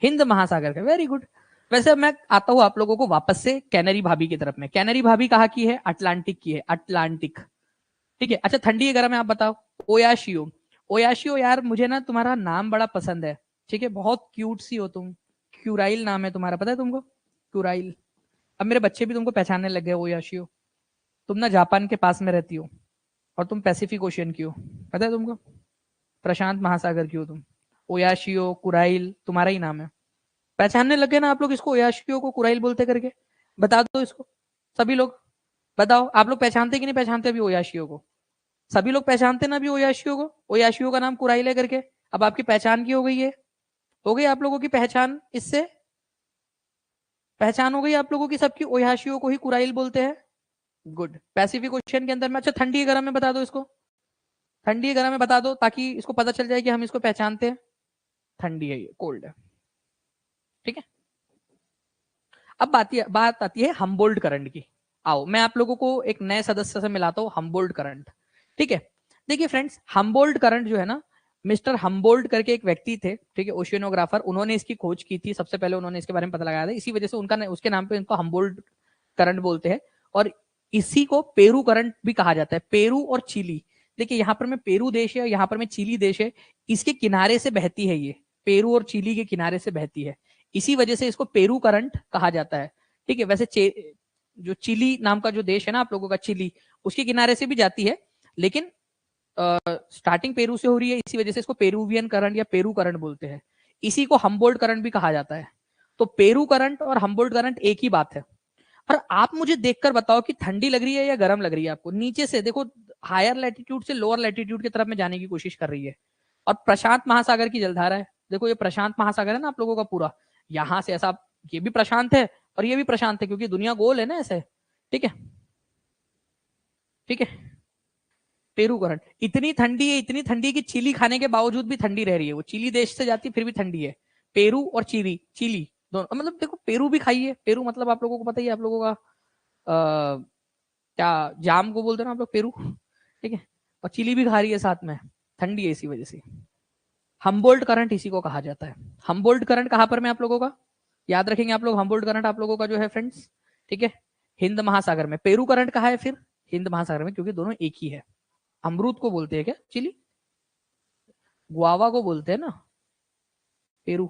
हिंद महासागर का, वेरी गुड। वैसे अब मैं आता हूं आप लोगों को वापस से कैनरी भाभी की तरफ में। कैनरी भाभी कहाँ की है? अटलांटिक की है, अटलांटिक। ठीक है, अच्छा ठंडी है गर्म है आप बताओ? ओयाशियो। ओयाशियो यार मुझे ना तुम्हारा नाम बड़ा पसंद है, ठीक है, बहुत क्यूट सी हो तुम। क्यूराइल नाम है तुम्हारा, पता है तुमको? क्यूराइल। अब मेरे बच्चे भी तुमको पहचानने लग गए ओयाशियो। तुम ना जापान के पास में रहती हो, और तुम पैसिफिक ओशियन की हो, पता है तुमको? प्रशांत महासागर की हो तुम। ओयाशियो कुराइल तुम्हारा ही नाम है। पहचानने लगे ना आप लोग इसको, ओयाशियो को कुराइल बोलते करके? बता दो इसको सभी लोग। बताओ आप लोग पहचानते कि नहीं पहचानते अभी ओयाशियो को? सभी लोग पहचानते ना अभी ओयाशियो को? ओयाशियो का नाम कुराइल है करके। अब आपकी पहचान की हो गई है, हो गई आप लोगों की पहचान इससे। पहचान हो गई आप लोगों की सबकी, ओयाशियो को ही कुराइल बोलते हैं। गुड। पैसिफिक ओशियन के अंदर में, अच्छा ठंडी है गर्म में बता दो इसको। ठंडी है गर्म में बता दो, ताकि इसको पता चल जाए कि हम इसको पहचानते हैं। ठंडी है, ये कोल्ड है, ठीक है। अब बात आती है हम्बोल्ट करंट की। आओ मैं आप लोगों को एक नए सदस्य से मिलाता हूँ, हम्बोल्ट करंट। ठीक है, देखिए फ्रेंड्स, हम्बोल्ट करंट जो है ना, मिस्टर हम्बोल्ट करके एक व्यक्ति थे, ठीक है, ओशियनोग्राफर, उन्होंने इसकी खोज की थी, सबसे पहले उन्होंने इसके बारे में पता लगाया था, इसी वजह से उसके नाम पे इनको हम्बोल्ट करंट बोलते हैं। और इसी को पेरू करंट भी कहा जाता है। पेरू और चिली, देखिए यहाँ पर में पेरू देश है, यहाँ पर में चिली देश है, इसके किनारे से बहती है ये, पेरू और चिली के किनारे से बहती है, इसी वजह से इसको पेरू करंट कहा जाता है। ठीक है, वैसे जो चिली नाम का जो देश है ना आप लोगों का, चिली, उसके किनारे से भी जाती है, लेकिन स्टार्टिंग पेरू से हो रही है, इसी वजह से इसको पेरूवियन करंट या पेरू करंट बोलते हैं। इसी को हम्बोल्ट करंट भी कहा जाता है। तो पेरू करंट और हम्बोल्ट करंट एक ही बात है। और आप मुझे देखकर बताओ कि ठंडी लग रही है या गर्म लग रही है आपको? नीचे से देखो, हायर लैटिट्यूड से लोअर लैटिट्यूड की तरफ में जाने की कोशिश कर रही है, और प्रशांत महासागर की जलधारा है। देखो ये प्रशांत महासागर है ना आप लोगों का पूरा, यहां से ऐसा, ये भी प्रशांत है और ये भी प्रशांत है, क्योंकि दुनिया गोल है ना ऐसे। ठीक है, ठीक है। पेरू करंट, इतनी ठंडी है, इतनी ठंडी कि चिली खाने के बावजूद भी ठंडी रह रही है, वो चिली देश से जाती फिर भी ठंडी है। पेरू और चिली, चिली दोनों, मतलब देखो पेरू भी खाई है, पेरू मतलब आप लोगों को पता ही है, आप लोगों का क्या जाम को बोलते हैं ना आप लोग, पेरू, ठीक है, और चिली भी खा रही है साथ में, ठंडी है इसी वजह से। हम्बोल्ट करंट इसी को कहा जाता है। हम्बोल्ट करंट कहां पर में आप लोगों का, याद रखेंगे आप लोग, हम्बोल्ट करंट आप लोगों का जो है फ्रेंड्स, ठीक है, हिंद महासागर में। पेरू करंट कहा है फिर? हिंद महासागर में, क्योंकि दोनों एक ही है। अमरूद को बोलते हैं क्या चिली? गुआवा को बोलते हैं ना पेरू।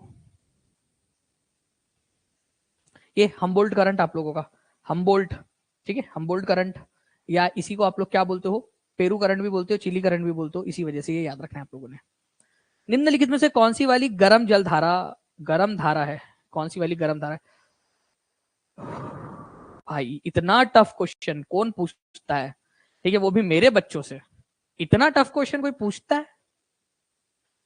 ये हम्बोल्ट करंट आप लोगों का, हम्बोल्ट, ठीक है, हम्बोल्ट करंट, या इसी को आप लोग क्या बोलते हो, पेरू करंट भी बोलते हो, चिली करंट भी बोलते हो, इसी वजह से ये याद रखना है आप लोगों ने। निम्नलिखित में से कौन सी वाली गर्म जल धारा, गर्म धारा है, कौन सी वाली गर्म धारा है? भाई इतना टफ क्वेश्चन कौन पूछता है, ठीक है, वो भी मेरे बच्चों से। इतना टफ क्वेश्चन कोई पूछता है?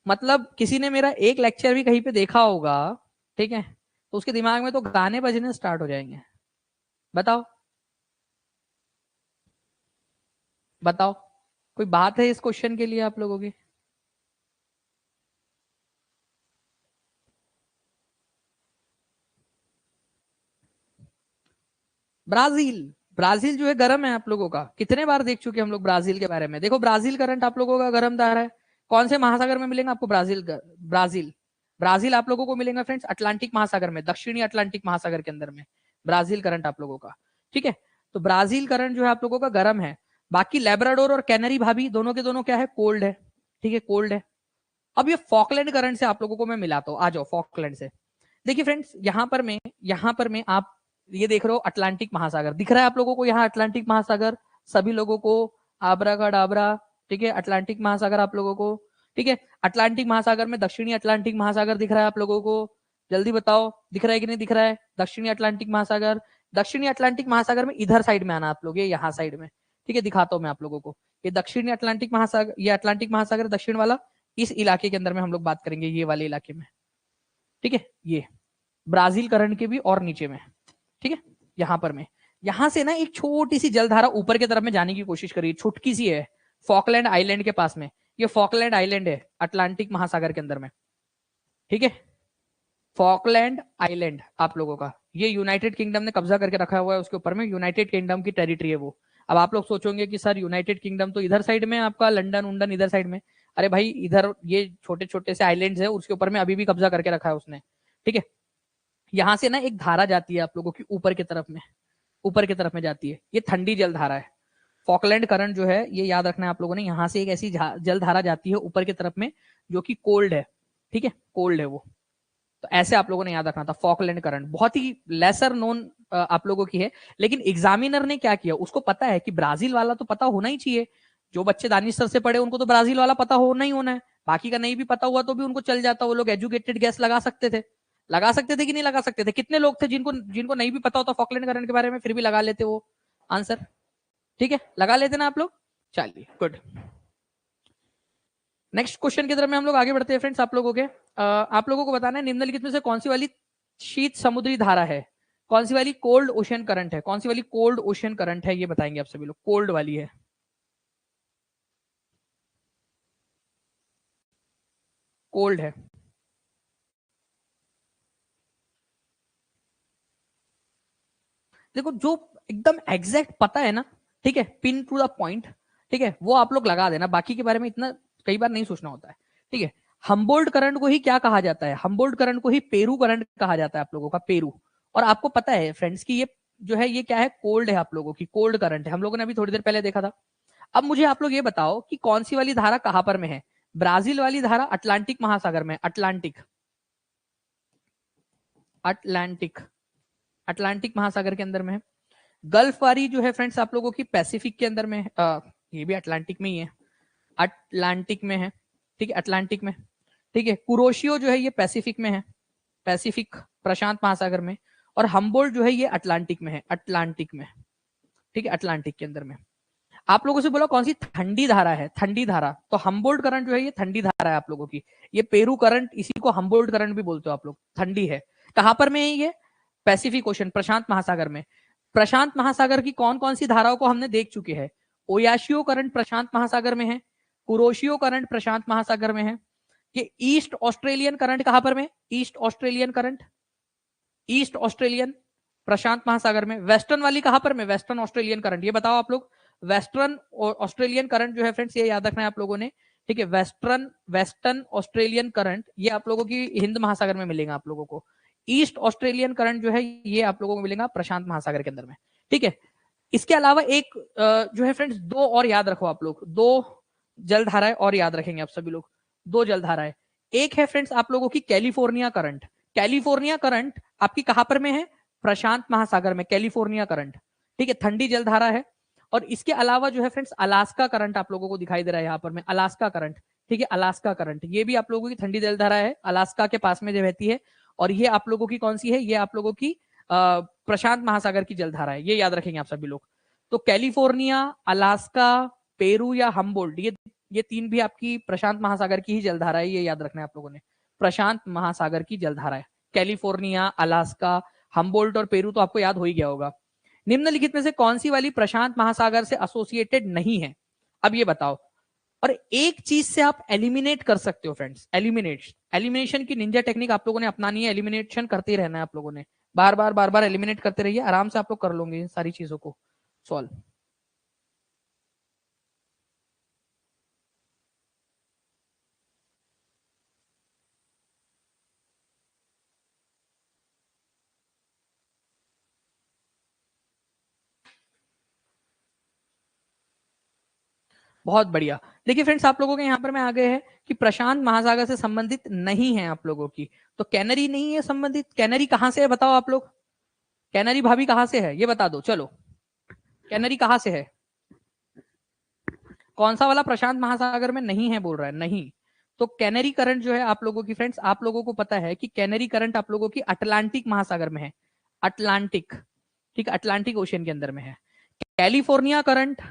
मतलब किसी ने मेरा एक लेक्चर भी कहीं पे देखा होगा, ठीक है, तो उसके दिमाग में तो गाने बजने स्टार्ट हो जाएंगे। बताओ, बताओ, कोई बात है इस क्वेश्चन के लिए आप लोगों की? ब्राजील। ब्राजील जो है गर्म है आप लोगों का, कितने बार देख चुके हम लोग ब्राजील के बारे में। देखो ब्राजील करंट आप लोगों का गर्म धारा है। कौन से महासागर में मिलेगा आपको ब्राजील? ब्राजील, ब्राजील आप लोगों को मिलेगा फ्रेंड्स अटलांटिक महासागर में, दक्षिणी अटलांटिक महासागर के अंदर में ब्राजील करंट आप लोगों का। ठीक है, तो ब्राजील करंट जो है आप लोगों का गर्म है। बाकी लेब्राडोर और कैनरी भाभी दोनों के दोनों क्या है, कोल्ड है। ठीक है, कोल्ड है। अब ये फॉकलैंड करंट से आप लोगों को मैं मिलाता हूँ, आ जाओ फॉकलैंड से। देखिए फ्रेंड्स, यहां पर मैं आप ये देख रहे हो अटलांटिक महासागर दिख रहा है आप लोगों को, यहाँ अटलांटिक महासागर सभी लोगों को, आबरा का डाबरा, ठीक है, अटलांटिक महासागर आप लोगों को। ठीक है, अटलांटिक महासागर में दक्षिणी अटलांटिक महासागर दिख रहा है आप लोगों को? जल्दी बताओ दिख रहा है कि नहीं दिख रहा है दक्षिणी अटलांटिक महासागर? दक्षिणी अटलांटिक महासागर में इधर साइड में आना आप लोग, ये यहाँ साइड में, ठीक है, दिखाता हूँ मैं आप लोगों को। ये दक्षिणी अटलांटिक महासागर, ये अटलांटिक महासागर दक्षिण वाला, इस इलाके के अंदर में हम लोग बात करेंगे, ये वाले इलाके में। ठीक है, ये ब्राजील करंट के भी और नीचे में, ठीक है, यहां पर में, यहां से ना एक छोटी सी जलधारा ऊपर की तरफ में जाने की कोशिश करी, छुटकी सी है, फॉकलैंड आइलैंड के पास में। ये फॉकलैंड आइलैंड है अटलांटिक महासागर के अंदर में। ठीक है, फॉकलैंड आइलैंड आप लोगों का, ये यूनाइटेड किंगडम ने कब्जा करके रखा हुआ है उसके ऊपर में, यूनाइटेड किंगडम की टेरिटरी है वो। अब आप लोग सोचोगे कि सर यूनाइटेड किंगडम तो इधर साइड में, आपका लंदन उंडन इधर साइड में। अरे भाई इधर ये छोटे छोटे से आइलैंड्स है, उसके ऊपर में अभी भी कब्जा करके रखा है उसने, ठीक है। यहाँ से ना एक धारा जाती है आप लोगों की ऊपर की तरफ में, ऊपर की तरफ में जाती है, ये ठंडी जल धारा है। फॉकलैंड करंट जो है ये याद रखना है आप लोगों ने, यहाँ से एक ऐसी जल धारा जाती है ऊपर की तरफ में जो कि कोल्ड है, ठीक है, कोल्ड है वो। तो ऐसे आप लोगों ने याद रखना था। फॉकलैंड करंट बहुत ही लेसर नोन आप लोगों की है, लेकिन एग्जामिनर ने क्या किया, उसको पता है कि ब्राजील वाला तो पता होना ही चाहिए। जो बच्चे दानिश सर से पढ़े उनको तो ब्राजील वाला पता होना ही होना है, बाकी का नहीं भी पता हुआ तो भी उनको चल जाता, वो लोग एजुकेटेड गैस लगा सकते थे। लगा सकते थे कि नहीं लगा सकते थे? कितने लोग थे जिनको जिनको नहीं भी पता होता फॉकलैंड करंट के बारे में, फिर भी लगा लेते वो आंसर? ठीक है, लगा लेते ना आप लोग। चलिए गुड। नेक्स्ट क्वेश्चन की तरफ में हम लोग आगे बढ़ते हैं फ्रेंड्स। आप लोगों के आप लोगों को बताना है निम्नलिखित में से कौन सी वाली शीत समुद्री धारा है, कौन सी वाली कोल्ड ओशन करंट है, कौन सी वाली कोल्ड ओशन करंट है, ये बताएंगे आप सभी लोग। कोल्ड वाली है, कोल्ड है। देखो जो एकदम एग्जैक्ट पता है ना, ठीक है, पिन टू द पॉइंट, ठीक है, वो आप लोग लगा देना, बाकी के बारे में इतना कई बार नहीं सोचना होता है, ठीक है। हम्बोल्ट करंट को ही क्या कहा जाता है? हम्बोल्ट करंट को ही पेरू करंट कहा जाता है आप लोगों का, पेरू। और आपको पता है फ्रेंड्स कि ये जो है ये क्या है, कोल्ड है आप लोगों की, कोल्ड करंट है, हम लोगों ने अभी थोड़ी देर पहले देखा था। अब मुझे आप लोग ये बताओ कि कौन सी वाली धारा कहां पर में है? ब्राजील वाली धारा अटलांटिक महासागर में, अटलांटिक, अटलांटिक, अटलांटिक महासागर के अंदर में है। गल्फ वाली जो है फ्रेंड्स आप लोगों की पैसिफिक के अंदर में है, ये भी अटलांटिक में ही है, अटलांटिक में है, ठीक है, अटलांटिक में, ठीक है। कुरोशियो जो है ये पैसिफिक में है, पैसिफिक प्रशांत महासागर में। और हम्बोल्ट जो है ये अटलांटिक में है, अटलांटिक में, ठीक है, अटलांटिक के अंदर में। आप लोगों से बोला कौन सी ठंडी धारा है, ठंडी धारा, तो हम्बोल्ट करंट जो है ये ठंडी धारा है आप लोगों की। ये पेरू करंट, इसी को हम्बोल्ट करंट भी बोलते हो आप लोग, ठंडी है। कहां पर में है ये? पैसिफिक ओशन, प्रशांत महासागर में। प्रशांत महासागर की कौन कौन सी धाराओं को हमने देख चुके हैं? ओयाशियो करंट प्रशांत महासागर में है, कुरोशियो करंट प्रशांत महासागर में है। ये ईस्ट ऑस्ट्रेलियन करंट कहां पर में? East Australian current, east Australian प्रशांत महासागर में। वेस्टर्न वाली कहां पर में? वेस्टर्न ऑस्ट्रेलियन करंट, ये बताओ आप लोग। वेस्टर्न ऑस्ट्रेलियन करंट जो है फ्रेंड्स ये याद रखना है आप लोगों ने, ठीक है। वेस्टर्न वेस्टर्न ऑस्ट्रेलियन करंट ये आप लोगों की हिंद महासागर में मिलेगा आप लोगों को। ईस्ट ऑस्ट्रेलियन करंट जो है ये आप लोगों को मिलेगा प्रशांत महासागर के अंदर में, ठीक है। इसके अलावा एक जो है फ्रेंड्स दो और याद रखो आप लोग, दो जलधाराएं और याद रखेंगे आप सभी लोग, दो जलधाराएं। एक है फ्रेंड्स आप लोगों की कैलिफोर्निया करंट। कैलिफोर्निया करंट आपकी कहां पर में है? प्रशांत महासागर में, कैलिफोर्निया करंट, ठीक है, ठंडी जलधारा है। और इसके अलावा जो है फ्रेंड्स अलास्का करंट आप लोगों को दिखाई दे रहा है यहाँ पर में, अलास्का करंट, ठीक है, अलास्का करंट, ये भी आप लोगों की ठंडी जलधारा है, अलास्का के पास में जो रहती है। और ये आप लोगों की कौन सी है? ये आप लोगों की प्रशांत महासागर की जलधारा है, ये याद रखेंगे आप सभी लोग। तो कैलिफोर्निया, अलास्का, पेरू या हम्बोल्ट, ये तीन भी आपकी प्रशांत महासागर की ही जलधारा है, ये याद रखना है आप लोगों ने। प्रशांत महासागर की जलधारा है कैलिफोर्निया, अलास्का, हम्बोल्ट और पेरू, तो आपको याद हो ही गया होगा। निम्नलिखित में से कौन सी वाली प्रशांत महासागर से एसोसिएटेड नहीं है? अब ये बताओ। और एक चीज से आप एलिमिनेट कर सकते हो फ्रेंड्स, एलिमिनेशन की निंजा टेक्निक आप लोगों ने अपनानी है, एलिमिनेशन करते ही रहना है आप लोगों ने, बार बार एलिमिनेट करते रहिए, आराम से आप लोग कर लोगे इन सारी चीजों को सॉल्व। बहुत बढ़िया। देखिए फ्रेंड्स आप लोगों के यहाँ पर मैं आ गए हैं कि प्रशांत महासागर से संबंधित नहीं है आप लोगों की, तो कैनरी नहीं है संबंधित। कैनरी कहां से है बताओ आप लोग, कैनरी भाभी कहां से है ये बता दो। चलो कैनरी कहां से है? कौन सा वाला प्रशांत महासागर में नहीं है बोल रहा है? नहीं। तो कैनरी करंट जो है आप लोगों की फ्रेंड्स, आप लोगों को पता है कि कैनरी करंट आप लोगों की अटलांटिक महासागर में है, अटलांटिक, ठीक है, अटलांटिक ओशियन के अंदर में है। कैलिफोर्निया करंट,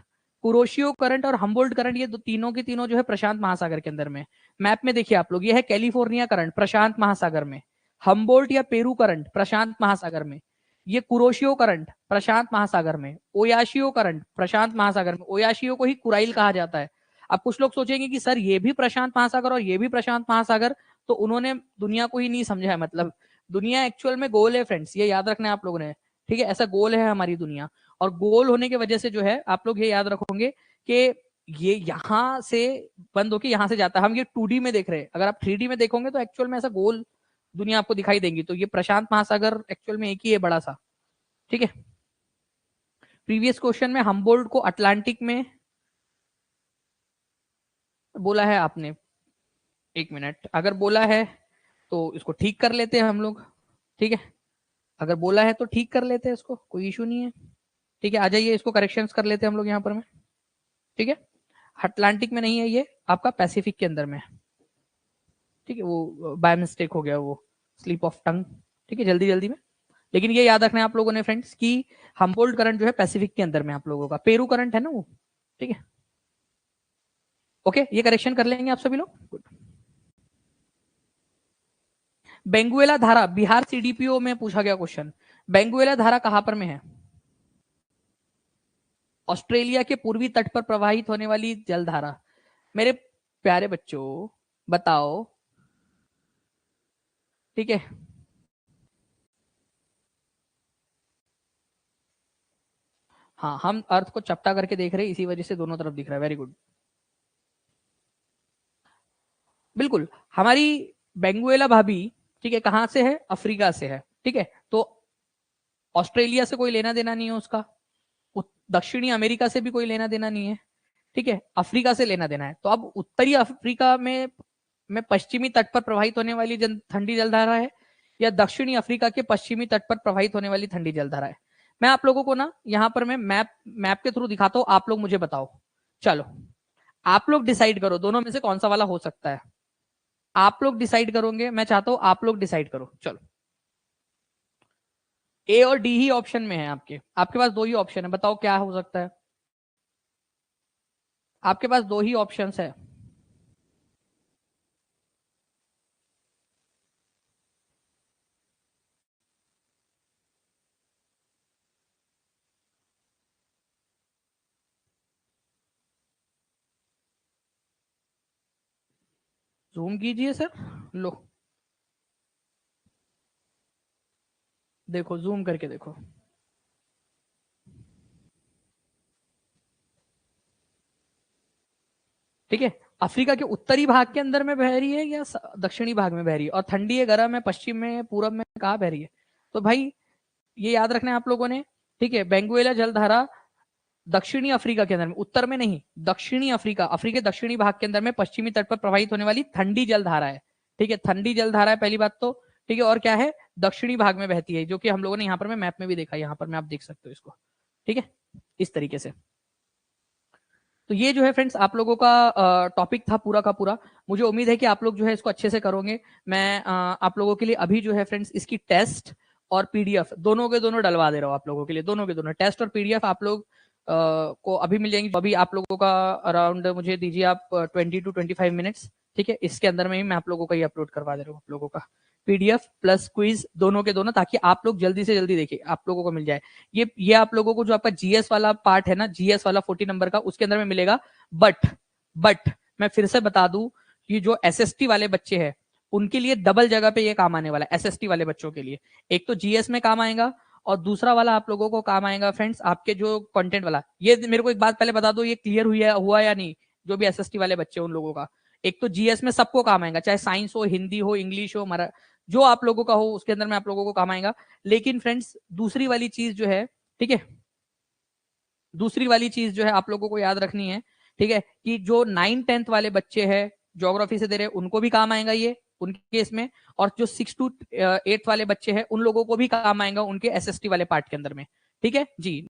कुरोशियो करंट और हम्बोल्ट करंट, ये तीनों के तीनों जो है प्रशांत महासागर के अंदर में। मैप में देखिए आप लोग, ये है कैलिफोर्निया करंट प्रशांत महासागर में, हम्बोल्ट या पेरू करंट प्रशांत महासागर में, ये कुरोशियो करंट प्रशांत महासागर में, ओयाशियो करंट प्रशांत महासागर में। ओयाशियो को ही कुराइल कहा जाता है। अब कुछ लोग सोचेंगे कि सर ये भी प्रशांत महासागर और ये भी प्रशांत महासागर, तो उन्होंने दुनिया को ही नहीं समझा है। मतलब दुनिया एक्चुअल में गोल है फ्रेंड्स, ये याद रखना है आप लोगों ने, ठीक है, ऐसा गोल है हमारी दुनिया। और गोल होने की वजह से जो है आप लोग ये याद रखोगे कि ये यहां से बंद होके यहां से जाता है। हम ये 2D में देख रहे हैं, अगर आप 3D में देखोगे तो एक्चुअल में ऐसा गोल दुनिया आपको दिखाई देंगी। तो ये प्रशांत महासागर एक्चुअल में एक ही है बड़ा सा, ठीक है। प्रीवियस क्वेश्चन में हम्बोल्ट को अटलांटिक में बोला है आपने, एक मिनट, अगर बोला है तो इसको ठीक कर लेते हैं हम लोग, ठीक है। अगर बोला है तो ठीक कर लेते हैं इसको, कोई इशू नहीं है, ठीक है। आ जाइए, इसको करेक्शंस कर लेते हैं हम लोग यहाँ पर में, ठीक है। अटलांटिक में नहीं है, ये आपका पैसिफिक के अंदर में है, ठीक है। वो बाय मिस्टेक हो गया, वो स्लिप ऑफ टंग, ठीक है, जल्दी जल्दी में। लेकिन ये याद रखना है आप लोगों ने फ्रेंड्स कि हम्बोल्ट करंट जो है पैसिफिक के अंदर में आप लोगों का, पेरू करंट है ना वो, ठीक है। ओके, ये करेक्शन कर लेंगे आप सभी लोग, गुड। बेंगुएला धारा, बिहार सीडीपीओ में पूछा गया क्वेश्चन, बेंगुएला धारा कहां पर में है? ऑस्ट्रेलिया के पूर्वी तट पर प्रवाहित होने वाली जलधारा। मेरे प्यारे बच्चों बताओ, ठीक है। हाँ, हम अर्थ को चपटा करके देख रहे हैं, इसी वजह से दोनों तरफ दिख रहा है, वेरी गुड, बिल्कुल। हमारी बेंगुएला भाभी, ठीक है, कहां से है? अफ्रीका से है, ठीक है। तो ऑस्ट्रेलिया से कोई लेना देना नहीं है उसका, दक्षिणी अमेरिका से भी कोई लेना देना नहीं है, ठीक है। अफ्रीका से लेना देना है। तो अब उत्तरी अफ्रीका में पश्चिमी तट पर प्रवाहित होने वाली ठंडी जलधारा है, या दक्षिणी अफ्रीका के पश्चिमी तट पर प्रवाहित होने वाली ठंडी जलधारा है? मैं आप लोगों को ना यहाँ पर मैं मैप के थ्रू दिखाता हूँ, आप लोग मुझे बताओ। चलो, आप लोग डिसाइड करो दोनों में से कौन सा वाला हो सकता है। आप लोग डिसाइड करोगे, मैं चाहता हूं आप लोग डिसाइड करो। चलो, ए और डी ही ऑप्शन में है आपके, आपके पास दो ही ऑप्शन है, बताओ क्या हो सकता है। आपके पास दो ही ऑप्शंस है। जूम कीजिए सर, लो देखो, जूम करके देखो, ठीक है। अफ्रीका के उत्तरी भाग के अंदर में बह रही है या दक्षिणी भाग में बह रही है, और ठंडी है, गर्म है, पश्चिम में, पूरब में, कहाँ बह रही है? तो भाई ये याद रखना है आप लोगों ने, ठीक है। बेंगुएला जलधारा दक्षिणी अफ्रीका के अंदर में, उत्तर में नहीं, दक्षिणी अफ्रीका, अफ्रीका दक्षिणी भाग के अंदर में पश्चिमी तट पर प्रवाहित होने वाली ठंडी जलधारा है, ठीक है। ठंडी जलधारा है पहली बात तो, ठीक है। और क्या है? दक्षिणी भाग में बहती है, जो कि हम लोगों ने यहाँ पर मैप में भी देखा, यहाँ पर में आप देख सकते हो इसको, ठीक है, इस तरीके से। तो ये जो है फ्रेंड्स आप लोगों का टॉपिक था पूरा का पूरा। मुझे उम्मीद है कि आप लोग जो है इसको अच्छे से करोगे। मैं आप लोगों के लिए अभी जो है फ्रेंड्स इसकी टेस्ट और पीडीएफ दोनों के दोनों डलवा दे रहा हूँ आप लोगों के लिए, दोनों के दोनों टेस्ट और पीडीएफ आप लोग को अभी मिल जाएंगी। अभी आप लोगों का अराउंड मुझे दीजिए आप 20 to 25 मिनट्स, ठीक है। इसके अंदर में ही मैं आप लोगों का ही अपलोड करवा दे रहा हूँ, आप लोगों का पीडीएफ प्लस क्विज दोनों के दोनों, ताकि आप लोग जल्दी से जल्दी देखिए, आप लोगों को मिल जाए। ये आप लोगों को जो आपका जीएस वाला पार्ट है ना, जीएस वाला 40 नंबर का, उसके अंदर में मिलेगा। बट मैं फिर से बता दूं कि जो एसएसटी वाले बच्चे हैं उनके लिए डबल जगह पे ये काम आने वाला है। एसएसटी वाले बच्चों के लिए एक तो जीएस में काम आएगा, और दूसरा वाला आप लोगों को काम आएगा फ्रेंड्स आपके जो कंटेंट वाला। ये मेरे को एक बात पहले बता दो, ये क्लियर हुआ या नहीं? जो भी एसएसटी वाले बच्चे उन लोगों का, एक तो जीएस में सबको काम आएगा, चाहे साइंस हो, हिंदी हो, इंग्लिश हो, जो आप लोगों का हो उसके अंदर में आप लोगों को काम आएगा। लेकिन फ्रेंड्स दूसरी वाली चीज जो है, ठीक है, दूसरी वाली चीज जो है आप लोगों को याद रखनी है, ठीक है, कि जो 9th-10th वाले बच्चे हैं ज्योग्राफी से दे रहे हैं उनको भी काम आएगा ये उनके केस में, और जो 6 to 8 वाले बच्चे हैं उन लोगों को भी काम आएगा उनके एसएसटी वाले पार्ट के अंदर में, ठीक है जी।